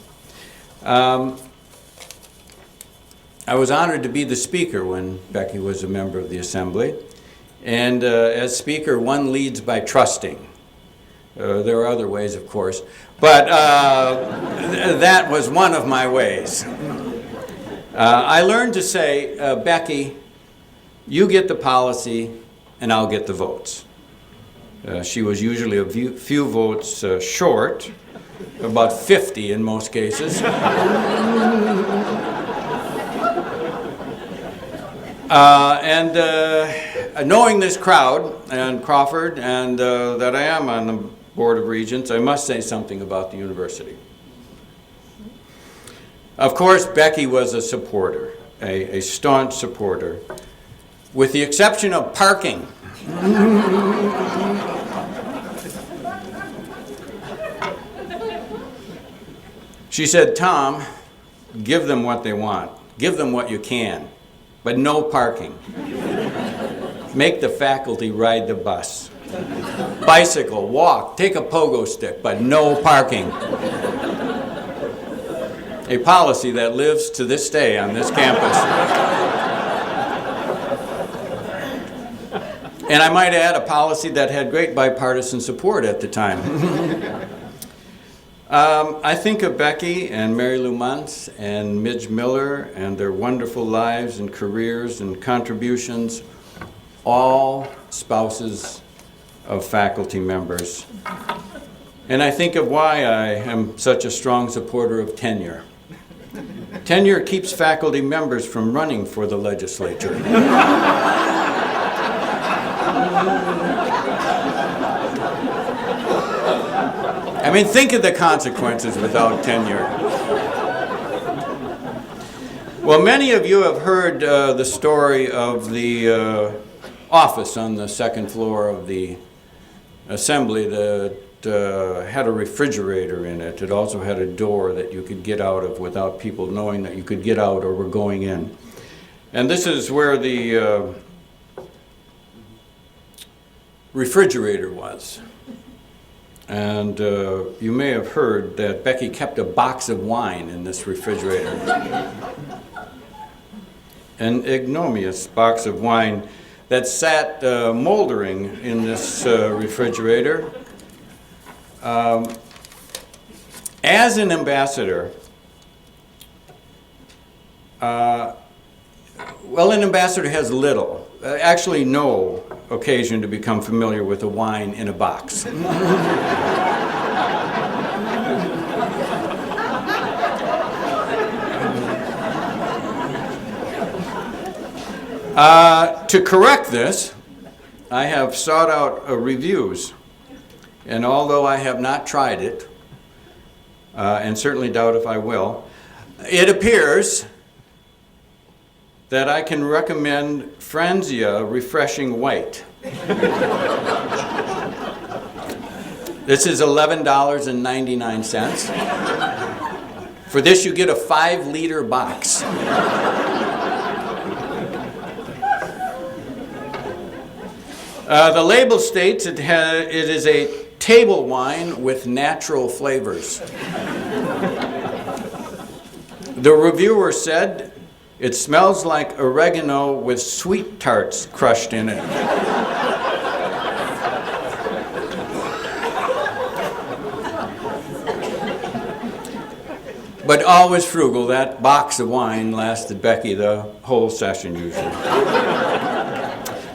I was honored to be the speaker when Becky was a member of the Assembly. And as speaker, one leads by trusting. There are other ways, of course, but that was one of my ways. I learned to say, Becky, you get the policy and I'll get the votes. She was usually a few votes short, about 50 in most cases. Knowing this crowd and Crawford and that I am on the Board of Regents, I must say something about the university. Of course, Becky was a supporter, a staunch supporter, with the exception of parking. She said, "Tom, give them what they want. Give them what you can, but no parking. Make the faculty ride the bus. Bicycle, walk, take a pogo stick, but no parking." A policy that lives to this day on this campus. And I might add, a policy that had great bipartisan support at the time. I think of Becky and Mary Lou Muntz and Midge Miller and their wonderful lives and careers and contributions, all spouses of faculty members. And I think of why I am such a strong supporter of tenure. Tenure keeps faculty members from running for the legislature. I mean, think of the consequences without tenure. Well, many of you have heard the story of the office on the second floor of the assembly that had a refrigerator in it. It also had a door that you could get out of without people knowing that you could get out or were going in. And this is where the refrigerator was. And you may have heard that Becky kept a box of wine in this refrigerator. An ignominious box of wine that sat moldering in this refrigerator. As an ambassador, well, an ambassador has little, actually no occasion to become familiar with a wine in a box. To correct this, I have sought out reviews, and although I have not tried it, and certainly doubt if I will, it appears that I can recommend Franzia Refreshing White. This is $11.99. For this you get a 5-liter box. The label states it is a table wine with natural flavors. The reviewer said, "It smells like oregano with sweet tarts crushed in it." But always frugal, that box of wine lasted Becky the whole session usually.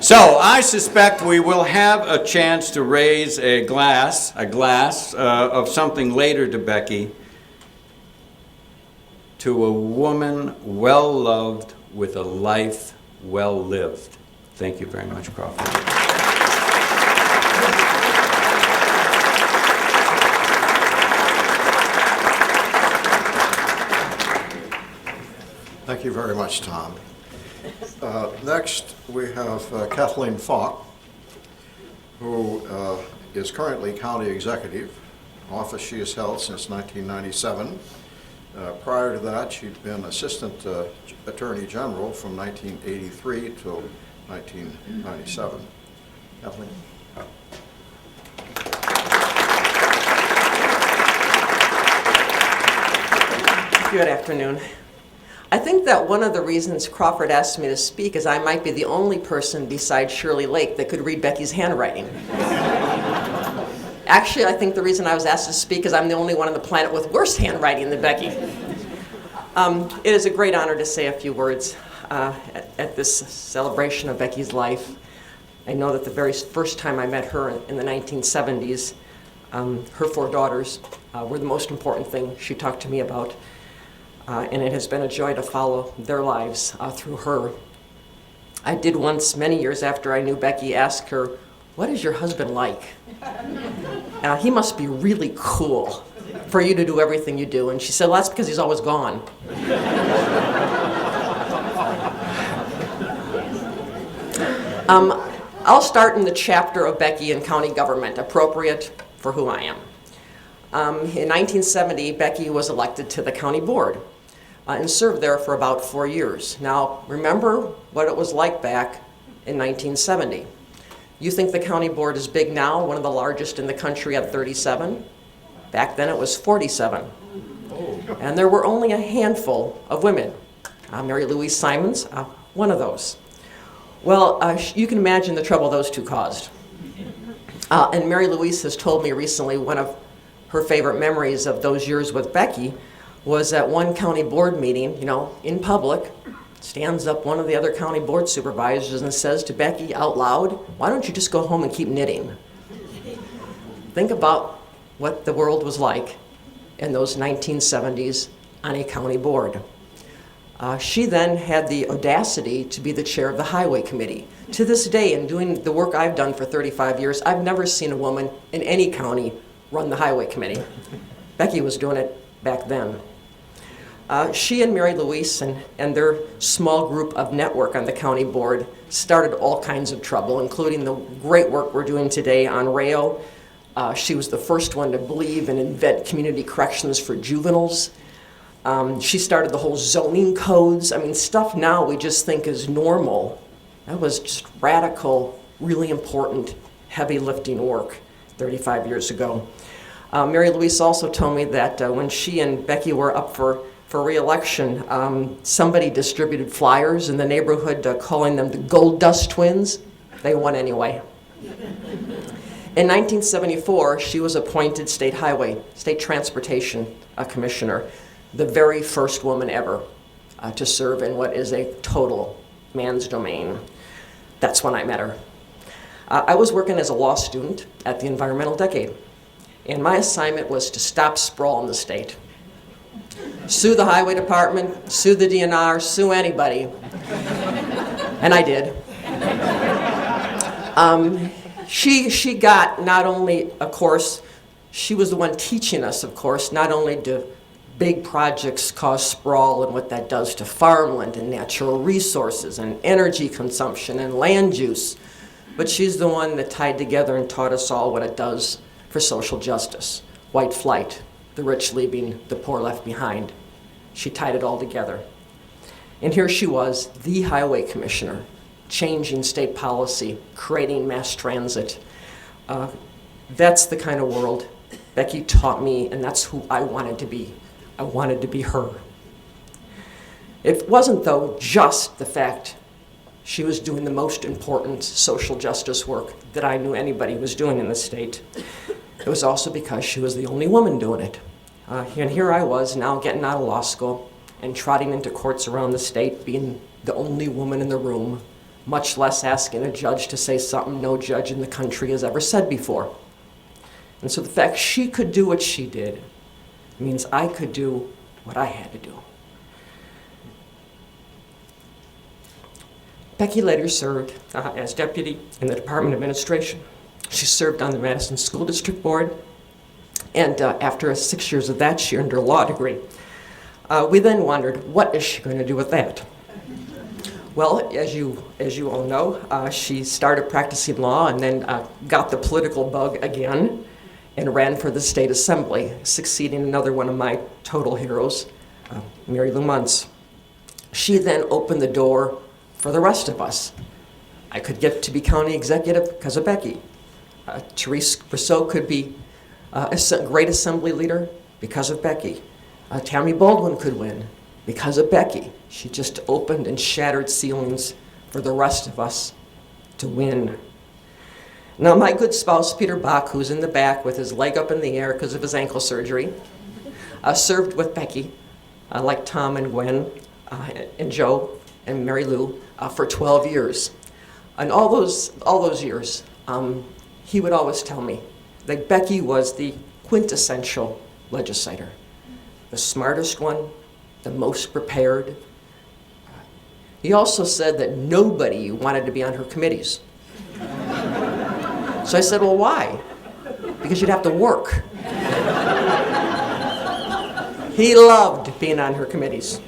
So I suspect we will have a chance to raise a glass of something later to Becky, to a woman well loved with a life well lived. Thank you very much, Crawford. Thank you very much, Tom. Next, we have Kathleen Falk, who is currently county executive, office she has held since 1997. Prior to that, she'd been assistant attorney general from 1983 till 1997. Kathleen. Good afternoon. I think that one of the reasons Crawford asked me to speak is I might be the only person besides Shirley Lake that could read Becky's handwriting. Actually, I think the reason I was asked to speak is I'm the only one on the planet with worse handwriting than Becky. It is a great honor to say a few words at this celebration of Becky's life. I know that the very first time I met her in the 1970s, her 4 daughters were the most important thing she talked to me about. And it has been a joy to follow their lives through her. I did once, many years after I knew Becky, ask her, "What is your husband like?" He must be really cool for you to do everything you do. And she said, "Well, that's because he's always gone." I'll start in the chapter of Becky in county government, appropriate for who I am. In 1970, Becky was elected to the county board and served there for about 4 years. Now, remember what it was like back in 1970. You think the county board is big now, one of the largest in the country at 37? Back then it was 47. And there were only a handful of women. Mary Louise Simons, one of those. Well, you can imagine the trouble those two caused. And Mary Louise has told me recently one of her favorite memories of those years with Becky was at one county board meeting, in public, stands up one of the other county board supervisors and says to Becky out loud, "Why don't you just go home and keep knitting?" Think about what the world was like in those 1970s on a county board. She then had the audacity to be the chair of the highway committee. To this day, in doing the work I've done for 35 years, I've never seen a woman in any county run the highway committee. Becky was doing it back then. She and Mary Louise and their small group of network on the county board started all kinds of trouble, including the great work we're doing today on rail. She was the first one to believe and invent community corrections for juveniles. She started the whole zoning codes. Stuff now we just think is normal. That was just radical, really important, heavy lifting work 35 years ago. Mary Louise also told me that when she and Becky were up for re-election, somebody distributed flyers in the neighborhood calling them the Gold Dust Twins. They won anyway. In 1974, she was appointed state transportation commissioner, the very first woman ever to serve in what is a total man's domain. That's when I met her. I was working as a law student at the Environmental Decade, and my assignment was to stop sprawl in the state. Sue the highway department, sue the DNR, sue anybody. And I did. She got not only, of course, she was the one teaching us, of course, not only do big projects cause sprawl and what that does to farmland and natural resources and energy consumption and land use, but she's the one that tied together and taught us all what it does for social justice. White flight, the rich leaving, the poor left behind. She tied it all together. And here she was, the highway commissioner, changing state policy, creating mass transit. That's the kind of world Becky taught me, and that's who I wanted to be. I wanted to be her. It wasn't, though, just the fact she was doing the most important social justice work that I knew anybody was doing in the state. It was also because she was the only woman doing it. And here I was now getting out of law school and trotting into courts around the state, being the only woman in the room, much less asking a judge to say something no judge in the country has ever said before. And so the fact she could do what she did means I could do what I had to do. Becky later served as deputy in the Department of Administration. She served on the Madison School District Board, and after 6 years of that, she earned her law degree. We then wondered, what is she going to do with that? Well, as you all know, she started practicing law and then got the political bug again and ran for the state assembly, succeeding another one of my total heroes, Mary Lou Muntz. She then opened the door for the rest of us. I could get to be county executive because of Becky. Therese Brousseau could be a great assembly leader because of Becky. Tammy Baldwin could win because of Becky. She just opened and shattered ceilings for the rest of us to win. Now, my good spouse, Peter Bach, who's in the back with his leg up in the air because of his ankle surgery, served with Becky, like Tom and Gwen and Joe and Mary Lou, for 12 years. And all those years, he would always tell me that Becky was the quintessential legislator, the smartest one, the most prepared. He also said that nobody wanted to be on her committees. So I said, well, why? Because you'd have to work. He loved being on her committees.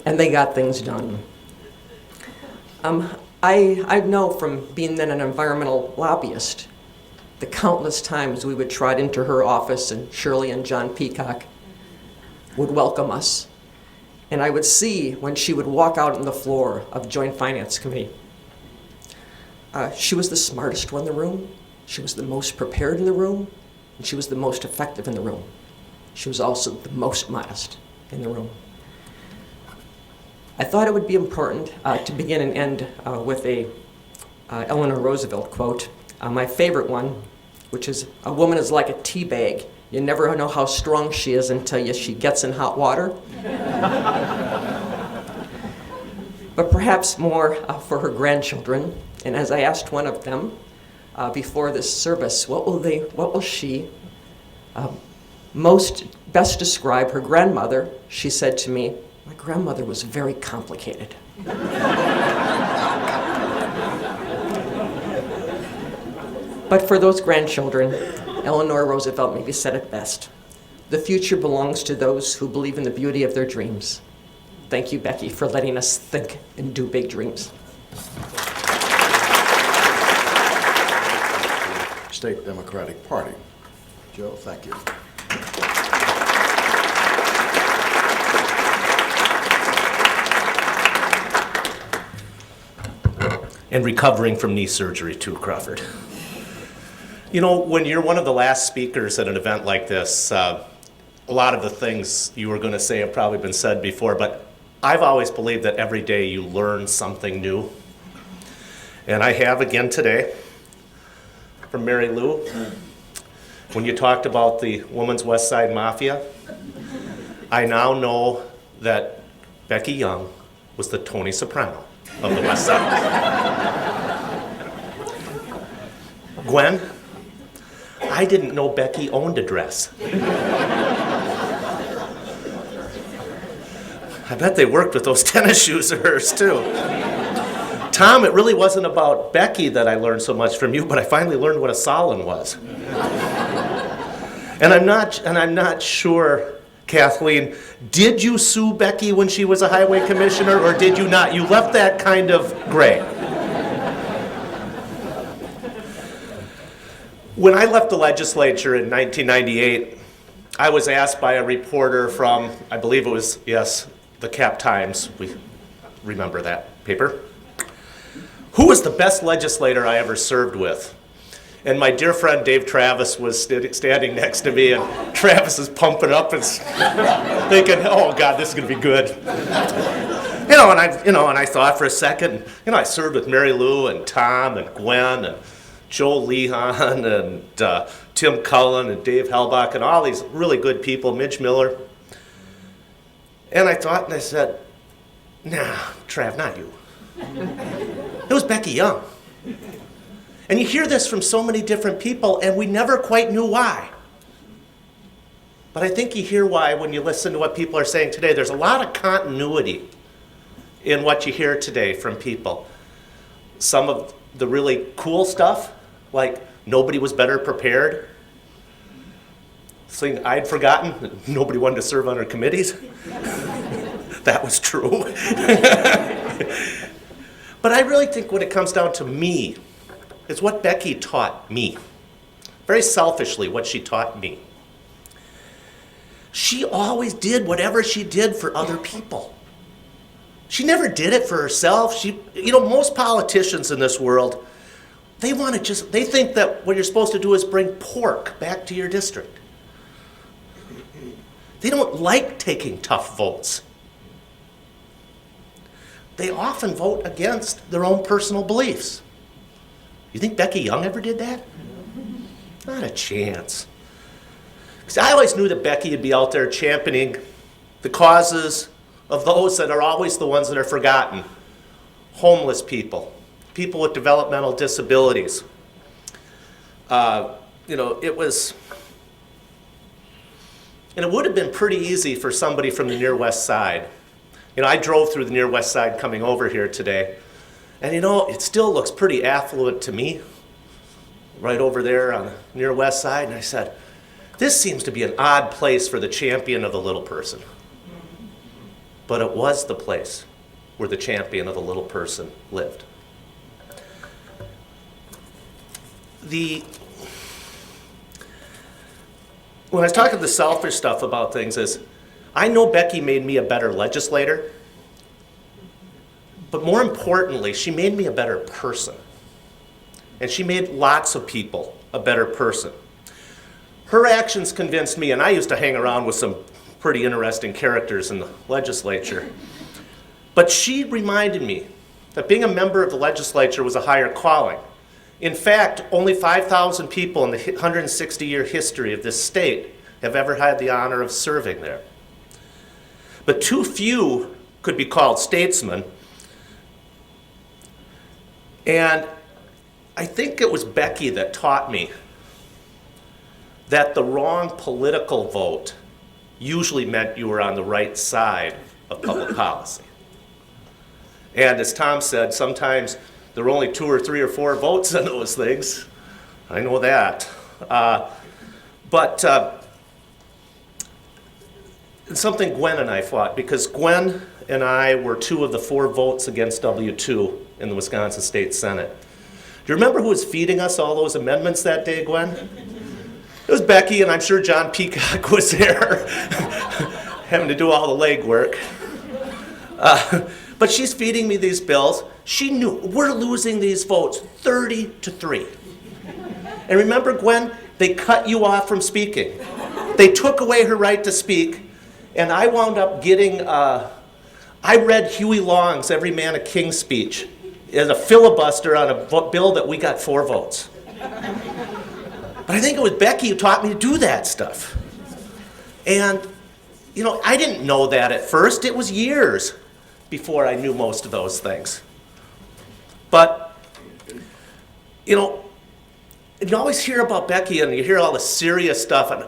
And they got things done. I know from being then an environmental lobbyist, the countless times we would trot into her office and Shirley and John Peacock would welcome us. And I would see when she would walk out on the floor of Joint Finance Committee. She was the smartest one in the room. She was the most prepared in the room. And she was the most effective in the room. She was also the most modest in the room. I thought it would be important to begin and end with a Eleanor Roosevelt quote. My favorite one, which is, "A woman is like a tea bag. You never know how strong she is until she gets in hot water." But perhaps more for her grandchildren. And as I asked one of them before this service, what will she best describe her grandmother, she said to me, "My grandmother was very complicated." But for those grandchildren, Eleanor Roosevelt maybe said it best. The future belongs to those who believe in the beauty of their dreams. Thank you, Becky, for letting us think and do big dreams. State Democratic Party. Joe, thank you. And recovering from knee surgery too, Crawford. You know, when you're one of the last speakers at an event like this, a lot of the things you were going to say have probably been said before, but I've always believed that every day you learn something new. And I have again today from Mary Lou, when you talked about the Women's West Side Mafia. I now know that Becky Young was the Tony Soprano of the West Side. Gwen, I didn't know Becky owned a dress. I bet they worked with those tennis shoes of hers too. Tom, it really wasn't about Becky that I learned so much from you, but I finally learned what a Solon was. And I'm not sure, Kathleen, did you sue Becky when she was a highway commissioner, or did you not? You left that kind of gray. When I left the legislature in 1998, I was asked by a reporter from, I believe it was, yes, the Cap Times, we remember that paper, who was the best legislator I ever served with? And my dear friend Dave Travis was standing next to me, and Travis is pumping up and thinking, "Oh God, this is going to be good." And I thought for a second. I served with Mary Lou and Tom and Gwen and Joe Lehan and Tim Cullen and Dave Helbach and all these really good people, Midge Miller. And I thought, and I said, "Nah, Trav, not you. It was Becky Young." And you hear this from so many different people, and we never quite knew why. But I think you hear why when you listen to what people are saying today. There's a lot of continuity in what you hear today from people. Some of the really cool stuff, like nobody was better prepared. Thing I'd forgotten, that nobody wanted to serve on our committees. That was true. But I really think when it comes down to me, it's what Becky taught me. Very selfishly, what she taught me. She always did whatever she did for other people. She never did it for herself. Most politicians in this world, they think that what you're supposed to do is bring pork back to your district. They don't like taking tough votes. They often vote against their own personal beliefs. You think Becky Young ever did that? Not a chance. Because I always knew that Becky would be out there championing the causes of those that are always the ones that are forgotten. Homeless people, people with developmental disabilities. It would have been pretty easy for somebody from the near West Side, I drove through the near west side coming over here today, and it still looks pretty affluent to me, right over there on the near west side, and I said, this seems to be an odd place for the champion of the little person. But it was the place where the champion of the little person lived. When I was talking the selfish stuff about things is, I know Becky made me a better legislator, but more importantly, she made me a better person. And she made lots of people a better person. Her actions convinced me, and I used to hang around with some pretty interesting characters in the legislature, but she reminded me that being a member of the legislature was a higher calling. In fact, only 5,000 people in the 160-year history of this state have ever had the honor of serving there. But too few could be called statesmen. And I think it was Becky that taught me that the wrong political vote usually meant you were on the right side of public policy. And as Tom said, sometimes there were only 2 or 3 or 4 votes in those things. I know that. But it's something Gwen and I fought, because Gwen and I were 2 of the 4 votes against W2 in the Wisconsin State Senate. Do you remember who was feeding us all those amendments that day, Gwen? It was Becky, and I'm sure John Peacock was there, having to do all the legwork. But she's feeding me these bills. She knew we're losing these votes 30-3. And remember, Gwen, they cut you off from speaking. They took away her right to speak, and I wound up getting, I read Huey Long's Every Man a King speech as a filibuster on a bill that we got 4 votes. But I think it was Becky who taught me to do that stuff. And, I didn't know that at first. It was years before I knew most of those things. But, you always hear about Becky and you hear all the serious stuff. And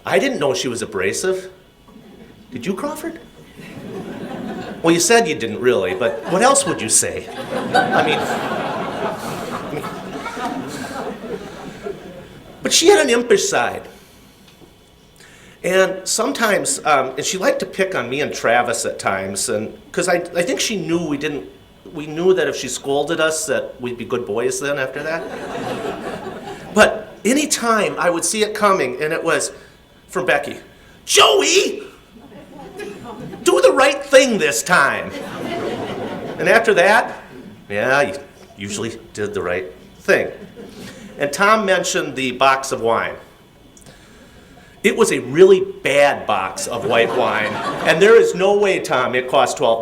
I didn't know she was abrasive. Did you, Crawford? Well, you said you didn't really, but what else would you say? But she had an impish side. And sometimes, and she liked to pick on me and Travis at times, and because I think she knew we knew that if she scolded us that we'd be good boys then after that. But any time I would see it coming, and it was from Becky, Joey, do the right thing this time. And after that, yeah, you usually did the right thing. And Tom mentioned the box of wine. It was a really bad box of white wine, and there is no way, Tom, it cost $12.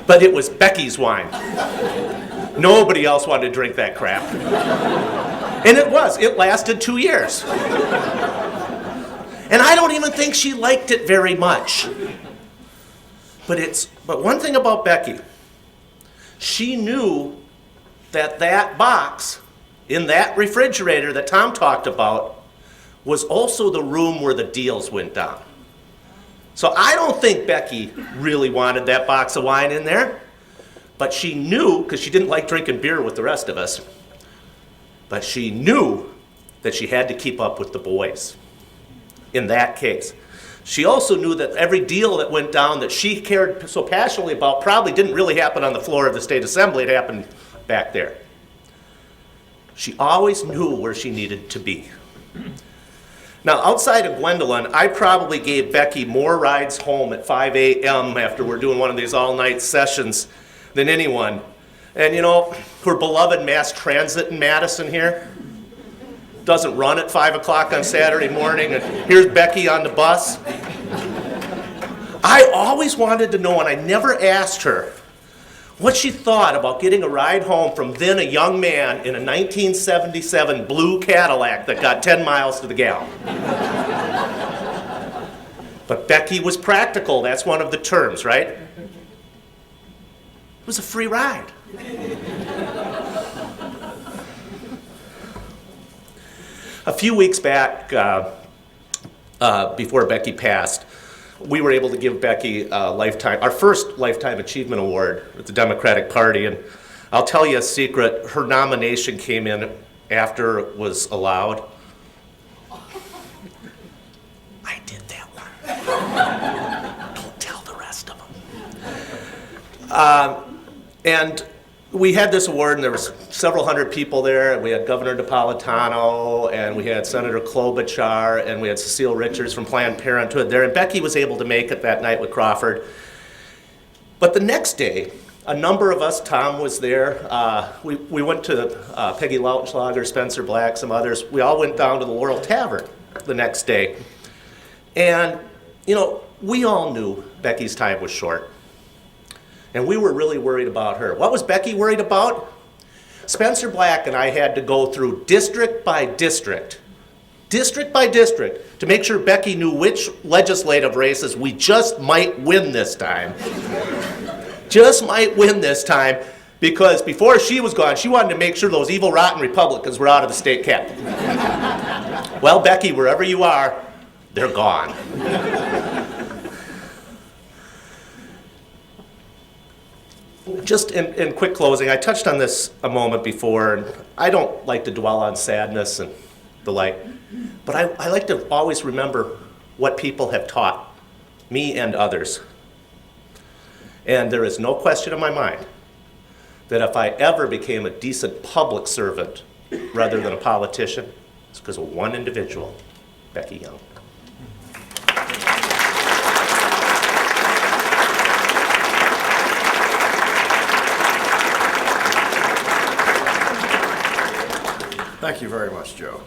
But it was Becky's wine. Nobody else wanted to drink that crap. And it lasted 2 years. And I don't even think she liked it very much. But one thing about Becky, she knew that box in that refrigerator that Tom talked about was also the room where the deals went down. So I don't think Becky really wanted that box of wine in there, but she knew, because she didn't like drinking beer with the rest of us, but she knew that she had to keep up with the boys in that case. She also knew that every deal that went down that she cared so passionately about probably didn't really happen on the floor of the state assembly, it happened back there. She always knew where she needed to be. Now, outside of Gwendolyn, I probably gave Becky more rides home at 5 a.m. after we're doing one of these all-night sessions than anyone. And her beloved mass transit in Madison here doesn't run at 5 o'clock on Saturday morning, and here's Becky on the bus. I always wanted to know, and I never asked her, what she thought about getting a ride home from then a young man in a 1977 blue Cadillac that got 10 miles to the gallon. But Becky was practical. That's one of the terms, right? It was a free ride. A few weeks back, before Becky passed, we were able to give Becky our first Lifetime Achievement Award at the Democratic Party. And I'll tell you a secret, her nomination came in after it was allowed. I did that one. Don't tell the rest of them. And we had this award, and there was several hundred people there, and we had Governor Napolitano, and we had Senator Klobuchar, and we had Cecile Richards from Planned Parenthood there, and Becky was able to make it that night with Crawford. But the next day, a number of us, Tom was there, we went to Peggy Lautenschlager, Spencer Black, some others, we all went down to the Laurel Tavern the next day. And, you know, we all knew Becky's time was short. And we were really worried about her. What was Becky worried about? Spencer Black and I had to go through district by district, to make sure Becky knew which legislative races we just might win this time. Just might win this time, because before she was gone, she wanted to make sure those evil, rotten Republicans were out of the state capitol. Well, Becky, wherever you are, they're gone. Just in quick closing, I touched on this a moment before, and I don't like to dwell on sadness and the like, but I like to always remember what people have taught me and others. And there is no question in my mind that if I ever became a decent public servant rather than a politician, it's because of one individual, Becky Young. Thank you very much, Joe.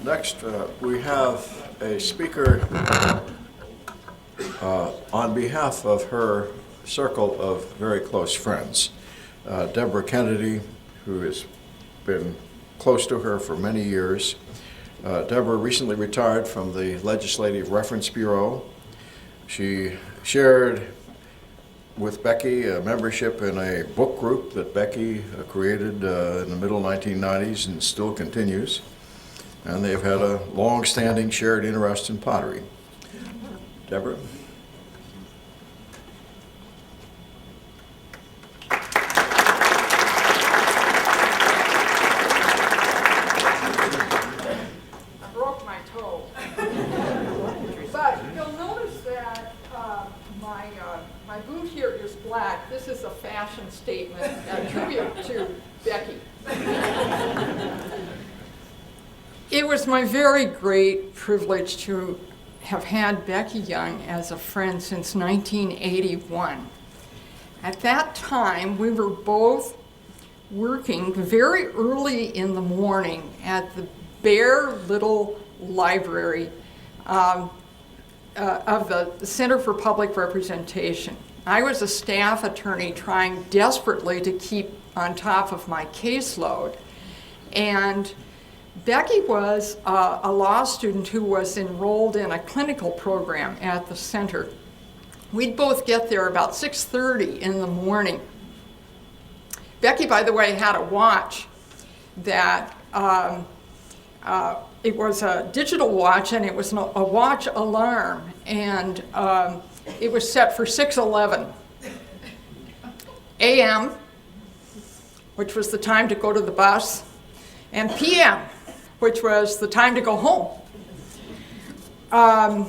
Next, we have a speaker on behalf of her circle of very close friends. Deborah Kennedy, who has been close to her for many years. Deborah recently retired from the Legislative Reference Bureau. She shared with Becky a membership in a book group that Becky created in the middle 1990s and still continues. And they've had a long-standing shared interest in pottery. Deborah? My boot here is black. This is a fashion statement, a tribute to Becky. It was my very great privilege to have had Becky Young as a friend since 1981. At that time, we were both working very early in the morning at the bare little library of the Center for Public Representation. I was a staff attorney trying desperately to keep on top of my caseload. And Becky was a law student who was enrolled in a clinical program at the center. We'd both get there about 6:30 in the morning. Becky, by the way, had a watch that it was a digital watch, and it was a watch alarm, and it was set for 6:11 a.m., which was the time to go to the bus, and p.m., which was the time to go home. I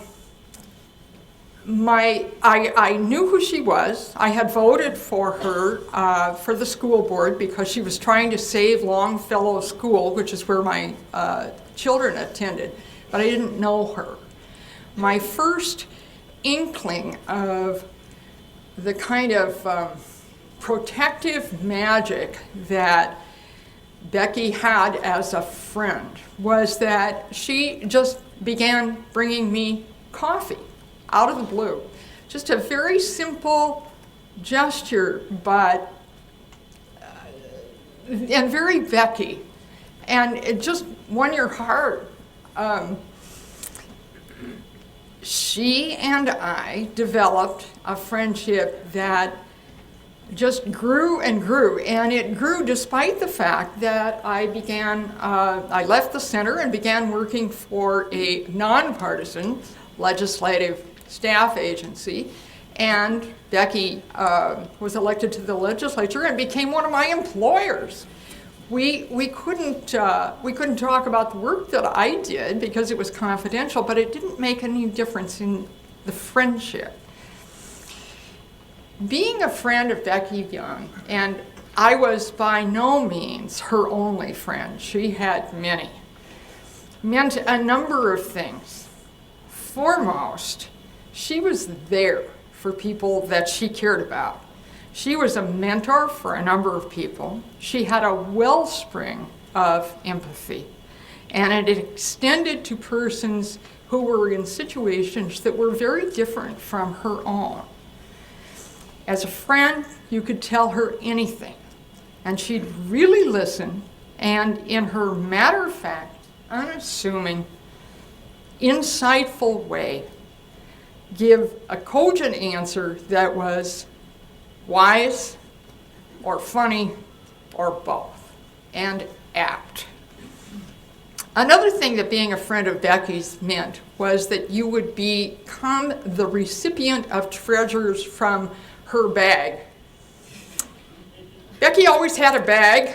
knew who she was. I had voted for her for the school board because she was trying to save Longfellow School, which is where my children attended, but I didn't know her. My first inkling of the kind of protective magic that Becky had as a friend was that she just began bringing me coffee out of the blue. Just a very simple gesture, but and very Becky, and it just won your heart. She and I developed a friendship that just grew and grew, and it grew despite the fact that I left the center and began working for a nonpartisan legislative staff agency, and Becky was elected to the legislature and became one of my employers. We couldn't talk about the work that I did because it was confidential, but it didn't make any difference in the friendship. Being a friend of Becky Young, and I was by no means her only friend, she had many, meant a number of things. Foremost, she was there for people that she cared about. She was a mentor for a number of people. She had a wellspring of empathy, and it extended to persons who were in situations that were very different from her own. As a friend, you could tell her anything, and she'd really listen, and in her matter-of-fact, unassuming, insightful way, give a cogent answer that was wise or funny or both, and apt. Another thing that being a friend of Becky's meant was that you would become the recipient of treasures from her bag. Becky always had a bag,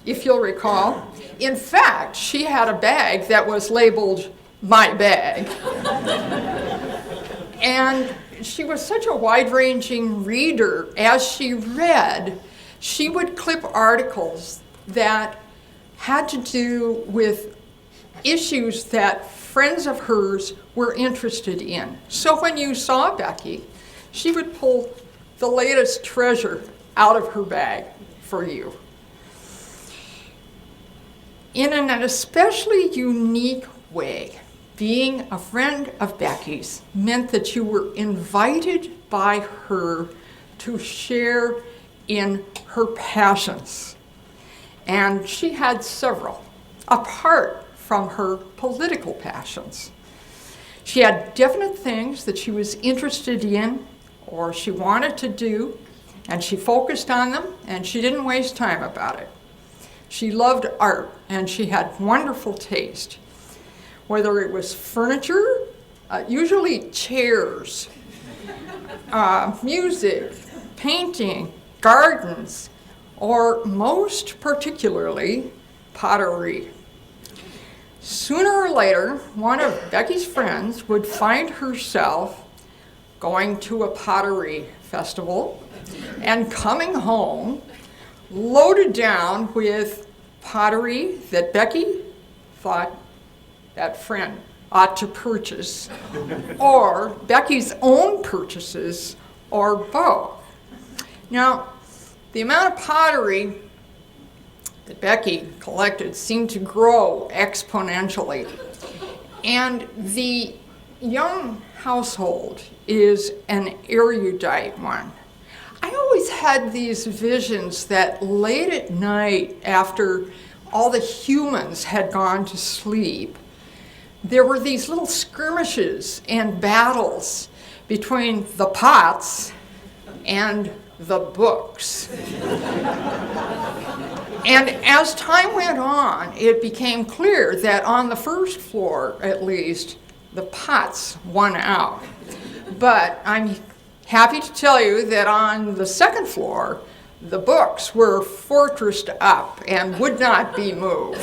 if you'll recall. In fact, she had a bag that was labeled "My Bag." And she was such a wide-ranging reader. As she read, she would clip articles that had to do with issues that friends of hers were interested in. So when you saw Becky, she would pull the latest treasure out of her bag for you. In an especially unique way, being a friend of Becky's meant that you were invited by her to share in her passions. And she had several, apart from her political passions. She had definite things that she was interested in or she wanted to do, and she focused on them, and she didn't waste time about it. She loved art, and she had wonderful taste. Whether it was furniture, usually chairs, music, painting, gardens, or most particularly, pottery. Sooner or later, one of Becky's friends would find herself going to a pottery festival and coming home loaded down with pottery that Becky thought that friend ought to purchase, or Becky's own purchases, or both. Now, the amount of pottery that Becky collected seemed to grow exponentially, and the Young household is an erudite one. I always had these visions that late at night, after all the humans had gone to sleep, there were these little skirmishes and battles between the pots and the books. And as time went on, it became clear that on the first floor, at least, the pots won out. But I'm happy to tell you that on the second floor, the books were fortressed up and would not be moved.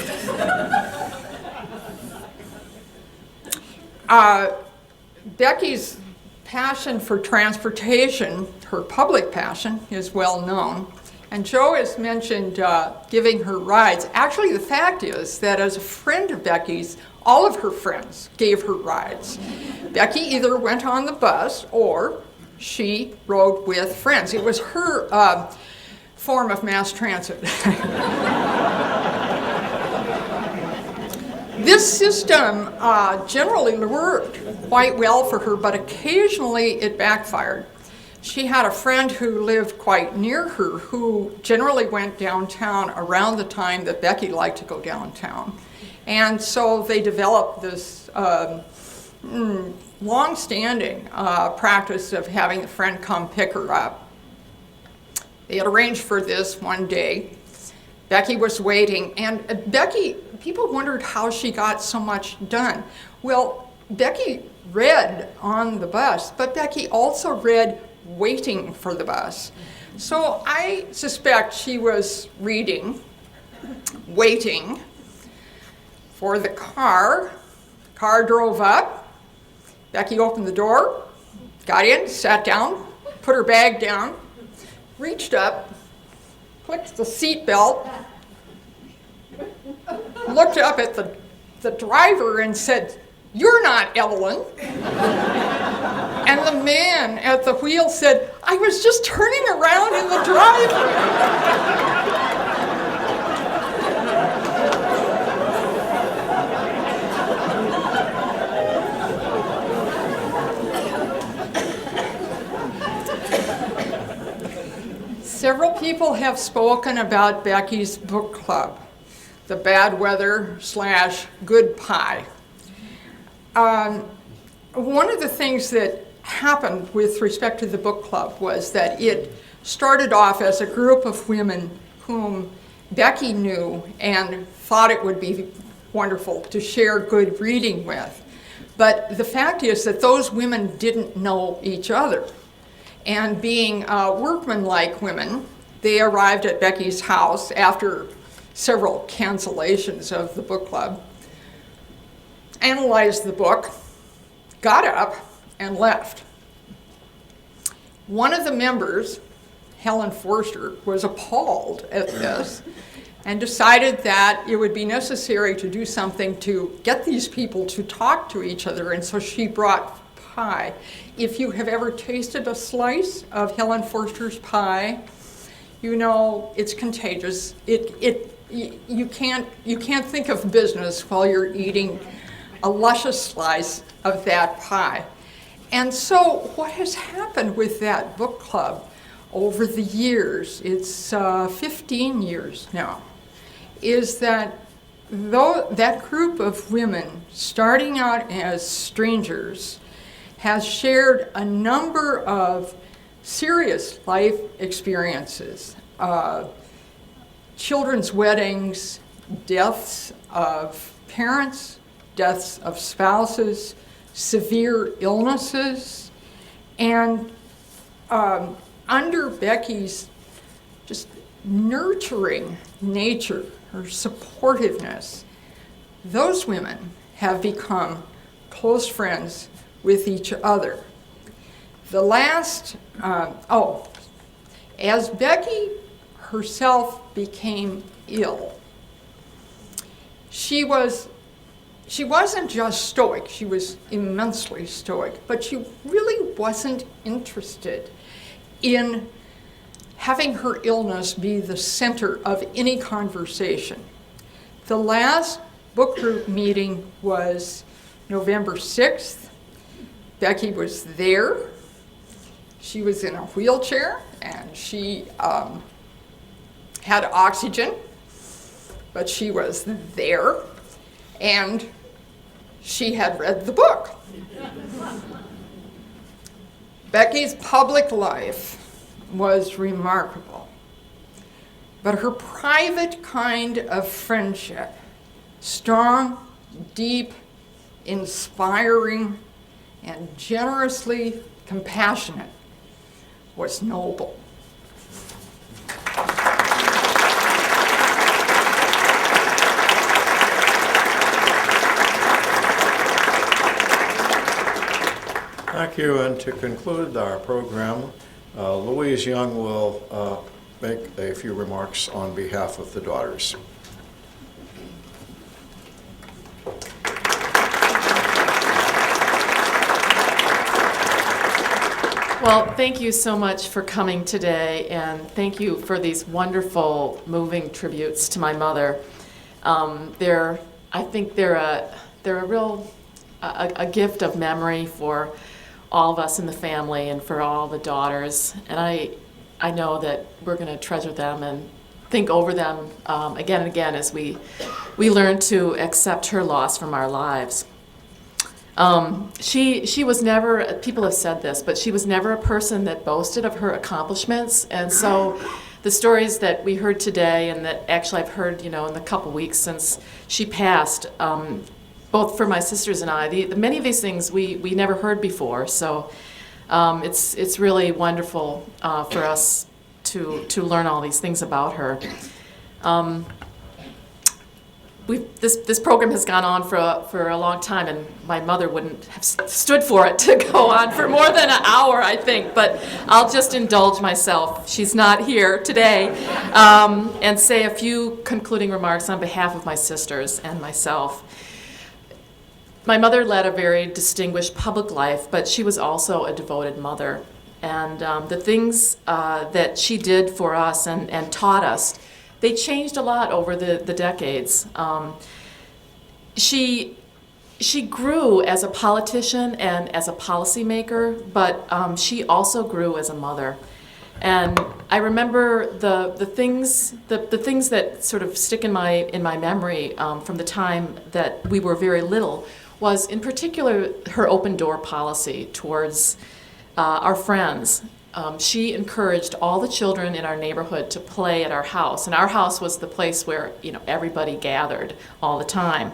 Becky's passion for transportation, her public passion, is well known. And Joe has mentioned giving her rides. Actually, the fact is that as a friend of Becky's, all of her friends gave her rides. Becky either went on the bus or she rode with friends. It was her form of mass transit. This system generally worked quite well for her, but occasionally it backfired. She had a friend who lived quite near her who generally went downtown around the time that Becky liked to go downtown. And so they developed this long-standing practice of having the friend come pick her up. They had arranged for this one day. Becky was waiting, and Becky, people wondered how she got so much done. Well, Becky read on the bus, but Becky also read waiting for the bus. So I suspect she was reading, waiting for the car. Car drove up. Becky opened the door, got in, sat down, put her bag down, reached up, clicked the seat belt, looked up at the driver and said, "You're not Evelyn." And the man at the wheel said, "I was just turning around in the driveway." Several people have spoken about Becky's book club, the Bad Weather / Good Pie. One of the things that happened with respect to the book club was that it started off as a group of women whom Becky knew and thought it would be wonderful to share good reading with. But the fact is that those women didn't know each other. And being workmanlike women, they arrived at Becky's house after several cancellations of the book club, analyzed the book, got up, and left. One of the members, Helen Forster, was appalled at this and decided that it would be necessary to do something to get these people to talk to each other, and so she brought pie. If you have ever tasted a slice of Helen Forster's pie, you know it's contagious. You can't think of business while you're eating a luscious slice of that pie. And so what has happened with that book club over the years, it's 15 years now, is that though that group of women starting out as strangers has shared a number of serious life experiences, children's weddings, deaths of parents, deaths of spouses, severe illnesses, and under Becky's just nurturing nature, her supportiveness, those women have become close friends with each other. The last, as Becky herself became ill, she wasn't just stoic, she was immensely stoic, but she really wasn't interested in having her illness be the center of any conversation. The last book group meeting was November 6th. Becky was there. She was in a wheelchair and she had oxygen, but she was there and she had read the book. Becky's public life was remarkable, but her private kind of friendship, strong, deep, inspiring, and generously compassionate, was noble. Thank you, and to conclude our program, Louise Young will make a few remarks on behalf of the daughters. Well, thank you so much for coming today, and thank you for these wonderful, moving tributes to my mother. I think they're a real a gift of memory for all of us in the family and for all the daughters. And I know that we're going to treasure them and think over them again and again as we learn to accept her loss from our lives. She was never, people have said this, but she was never a person that boasted of her accomplishments. And so the stories that we heard today, and that actually I've heard, in the couple weeks since she passed, both for my sisters and I, many of these things we never heard before. So it's really wonderful for us to learn all these things about her. This program has gone on for a long time, and my mother wouldn't have stood for it to go on for more than an hour, I think. But I'll just indulge myself. She's not here today, and say a few concluding remarks on behalf of my sisters and myself. My mother led a very distinguished public life, but she was also a devoted mother. And the things that she did for us and taught us, they changed a lot over the decades. She grew as a politician and as a policymaker, but she also grew as a mother. And I remember the things that sort of stick in my memory from the time that we were very little was, in particular, her open door policy towards our friends. She encouraged all the children in our neighborhood to play at our house, and our house was the place where everybody gathered all the time.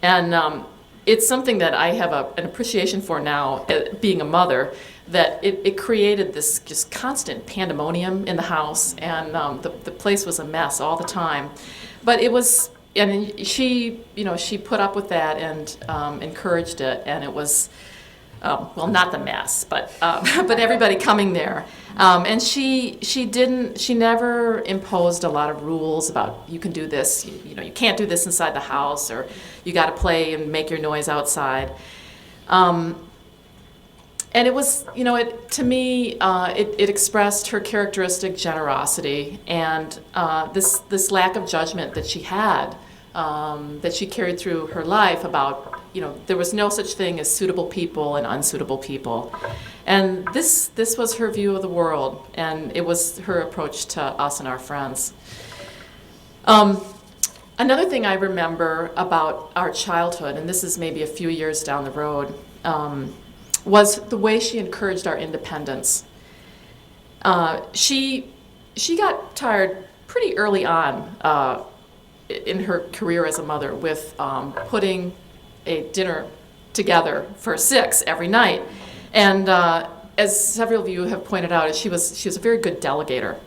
And it's something that I have an appreciation for now, being a mother, that it created this just constant pandemonium in the house, and the place was a mess all the time. But it was, and she put up with that and encouraged it, and it was. Well, not the mess, but everybody coming there, and she never imposed a lot of rules about you can do this, you can't do this inside the house, or you got to play and make your noise outside, and it was to me it expressed her characteristic generosity and this lack of judgment that she had. That she carried through her life about, there was no such thing as suitable people and unsuitable people. And this was her view of the world, and it was her approach to us and our friends. Another thing I remember about our childhood, and this is maybe a few years down the road, was the way she encouraged our independence. She got tired pretty early on in her career as a mother with putting a dinner together for 6 every night. And as several of you have pointed out, she was a very good delegator.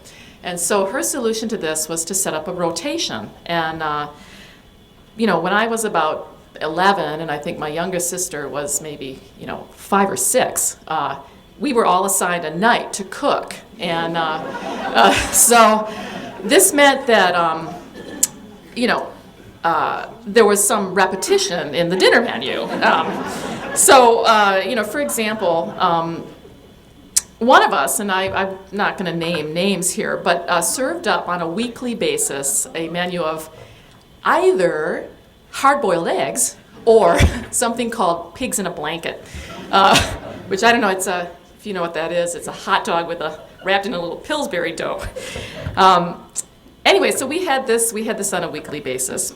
And so her solution to this was to set up a rotation. And when I was about 11, and I think my youngest sister was maybe 5 or 6, we were all assigned a night to cook. And so this meant that there was some repetition in the dinner menu. For example, one of us, and I'm not going to name names here, but served up on a weekly basis a menu of either hard-boiled eggs or something called pigs in a blanket, which I don't know, if you know what that is, it's a hot dog wrapped in a little Pillsbury dough. Anyway, so we had this on a weekly basis.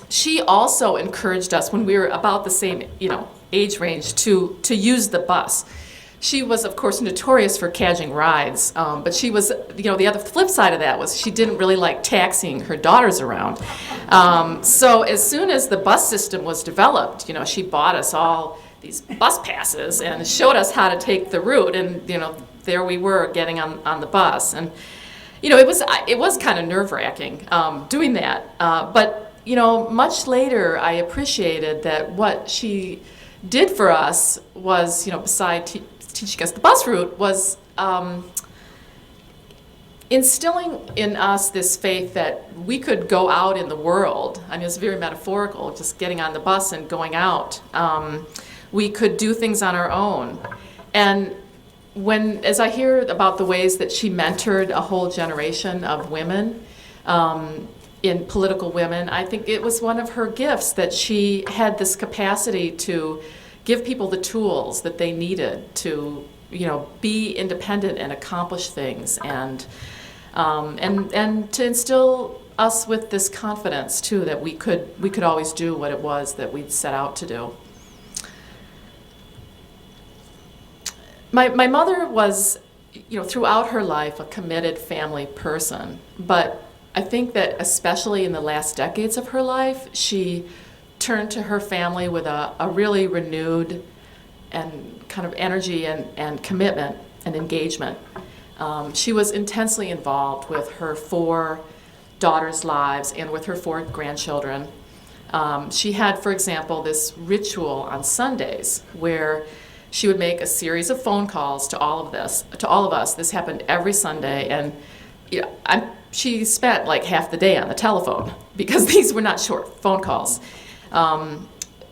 She also encouraged us when we were about the same, age range to use the bus. She was, of course, notorious for cadging rides, but she was, the other flip side of that was she didn't really like taxiing her daughters around. So as soon as the bus system was developed, she bought us all these bus passes and showed us how to take the route, and there we were getting on the bus. And it was kind of nerve-wracking doing that. But much later, I appreciated that what she did for us was, besides teaching us the bus route, was instilling in us this faith that we could go out in the world. I mean, it's very metaphorical, just getting on the bus and going out. We could do things on our own. And as I hear about the ways that she mentored a whole generation of women, in political women, I think it was one of her gifts that she had this capacity to give people the tools that they needed to, be independent and accomplish things, and to instill us with this confidence too that we could always do what it was that we'd set out to do. My mother was, throughout her life, a committed family person. But I think that especially in the last decades of her life, she turned to her family with a really renewed and kind of energy and commitment and engagement. She was intensely involved with her 4 daughters' lives and with her 4 grandchildren. She had, for example, this ritual on Sundays where she would make a series of phone calls to all of us. This happened every Sunday, and she spent like half the day on the telephone because these were not short phone calls.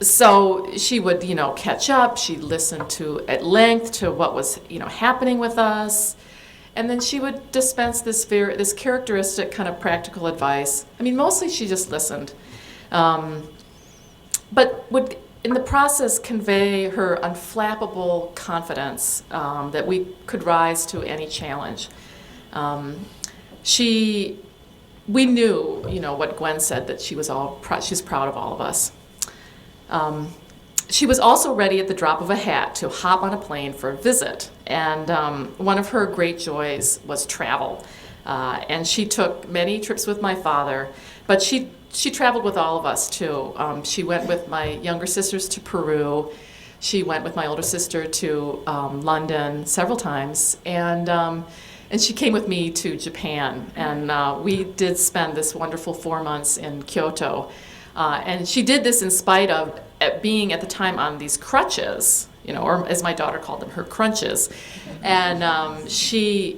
So she would, catch up. She'd listen at length to what was, happening with us. And then she would dispense this characteristic kind of practical advice. I mean, mostly she just listened. But would, in the process, convey her unflappable confidence that we could rise to any challenge. We knew, what Gwen said, that she's proud of all of us. She was also ready at the drop of a hat to hop on a plane for a visit. And one of her great joys was travel. And she took many trips with my father, but she traveled with all of us too. She went with my younger sisters to Peru. She went with my older sister to London several times. And she came with me to Japan. And we did spend this wonderful 4 months in Kyoto. And she did this in spite of being at the time on these crutches, or as my daughter called them, her crunches. And she,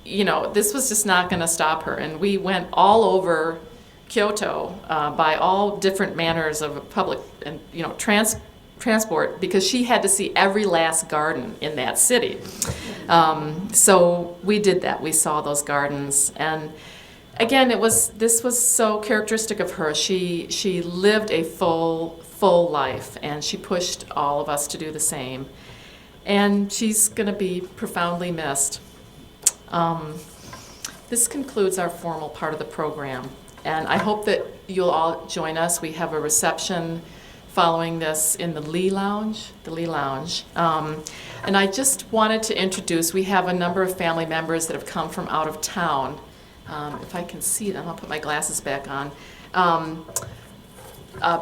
this was just not going to stop her. And we went all over Kyoto by all different manners of public and, transport, because she had to see every last garden in that city. So we did that. We saw those gardens. And again, this was so characteristic of her. She lived a full life, and she pushed all of us to do the same. And she's going to be profoundly missed. This concludes our formal part of the program, and I hope that you'll all join us. We have a reception following this in the Lee Lounge. And I just wanted to introduce, we have a number of family members that have come from out of town. If I can see them, I'll put my glasses back on.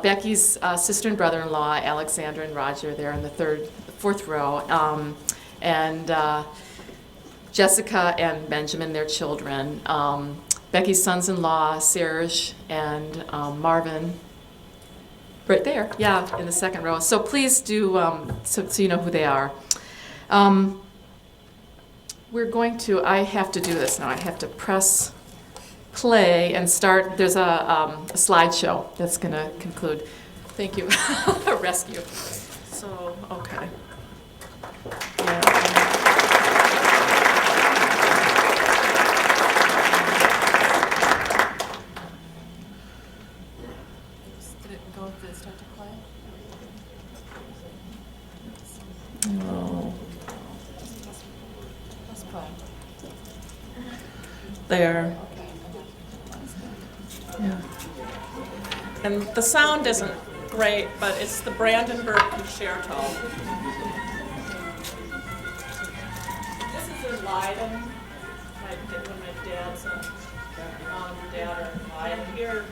Becky's sister and brother-in-law, Alexandra and Roger, they're in the fourth row. And Jessica and Benjamin, their children. Becky's sons-in-law, Serge and Marvin, right there, yeah, in the second row. So please do, so you know who they are. I have to do this now. I have to press play and start. There's a slideshow that's going to conclude. Thank you. Rescue. So, okay. Yeah. Did it start to play? No. Let's play. There. Yeah. And the sound isn't great, but it's the Brandenburg Concerto. This is in Leiden. When my dad's mom and dad are in Leiden here,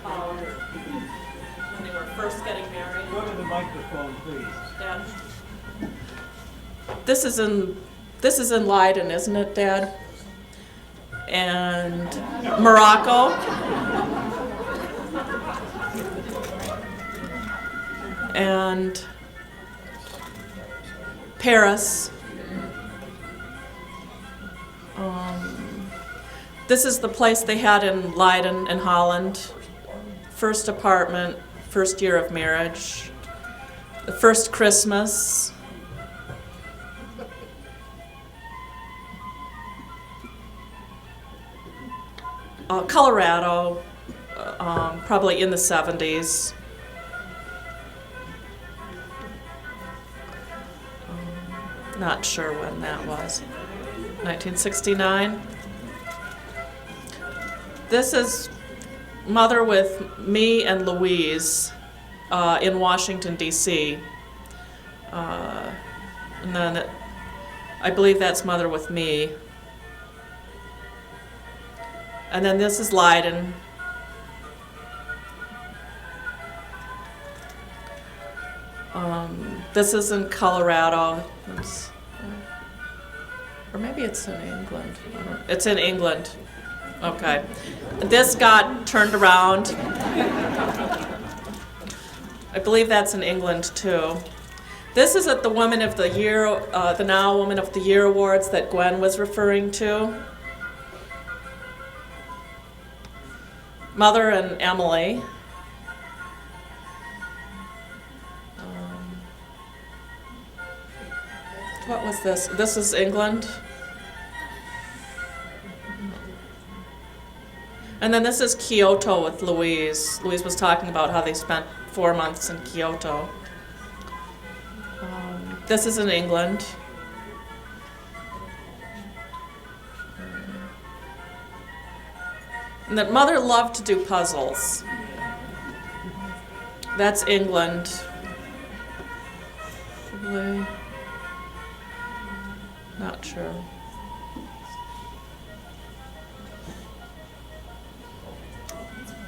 when they were first getting married. Go to the microphone, please. Dad. This is in Leiden, isn't it, Dad? And Morocco. And Paris. This is the place they had in Leiden in Holland. First apartment, first year of marriage, the first Christmas. Colorado, probably in the 70s. Not sure when that was. 1969. This is Mother with me and Louise in Washington, D.C. And then I believe that's Mother with me. And then this is Leiden. This is in Colorado. Or maybe it's in England. It's in England. Okay. This got turned around. I believe that's in England too. This is at the Woman of the Year, the Now Woman of the Year Awards that Gwen was referring to. Mother and Emily. What was this? This is England. And then this is Kyoto with Louise. Louise was talking about how they spent 4 months in Kyoto. This is in England. And that Mother loved to do puzzles. That's England. Probably. Not sure.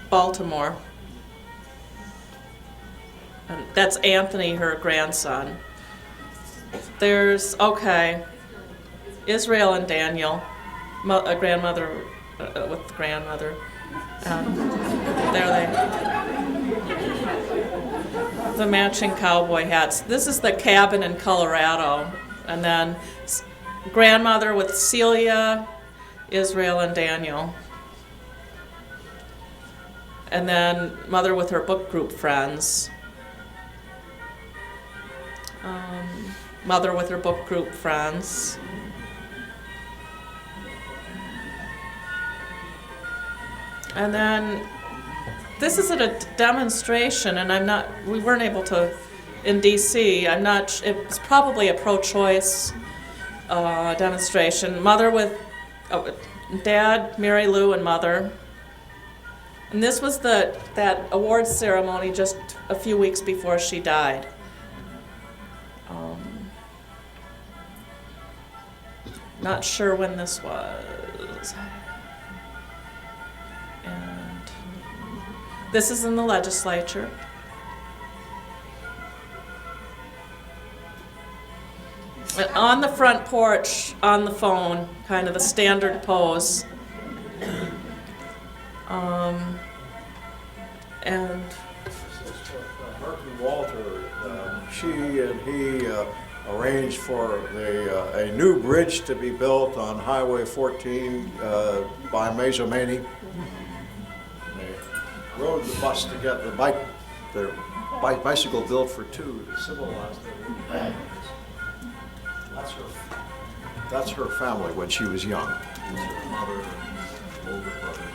Baltimore. And that's Anthony, her grandson. There's, okay, Israel and Daniel, a grandmother with the grandmother. There they, the matching cowboy hats. This is the cabin in Colorado. And then grandmother with Celia, Israel, and Daniel. And then mother with her book group friends. Mother with her book group friends. And then this is at a demonstration, and we weren't able to, in DC, it's probably a pro-choice demonstration. Mother with Dad, Mary Lou, and Mother. And this was that awards ceremony just a few weeks before she died. Not sure when this was. And this is in the legislature. And on the front porch, on the phone, kind of the standard pose. And Merton Walter, she and he arranged for a new bridge to be built on Highway 14 by Mazomanie. They rode the bus to get the bicycle built for two to civilize their That's her family when she was young. Her mother and older brother.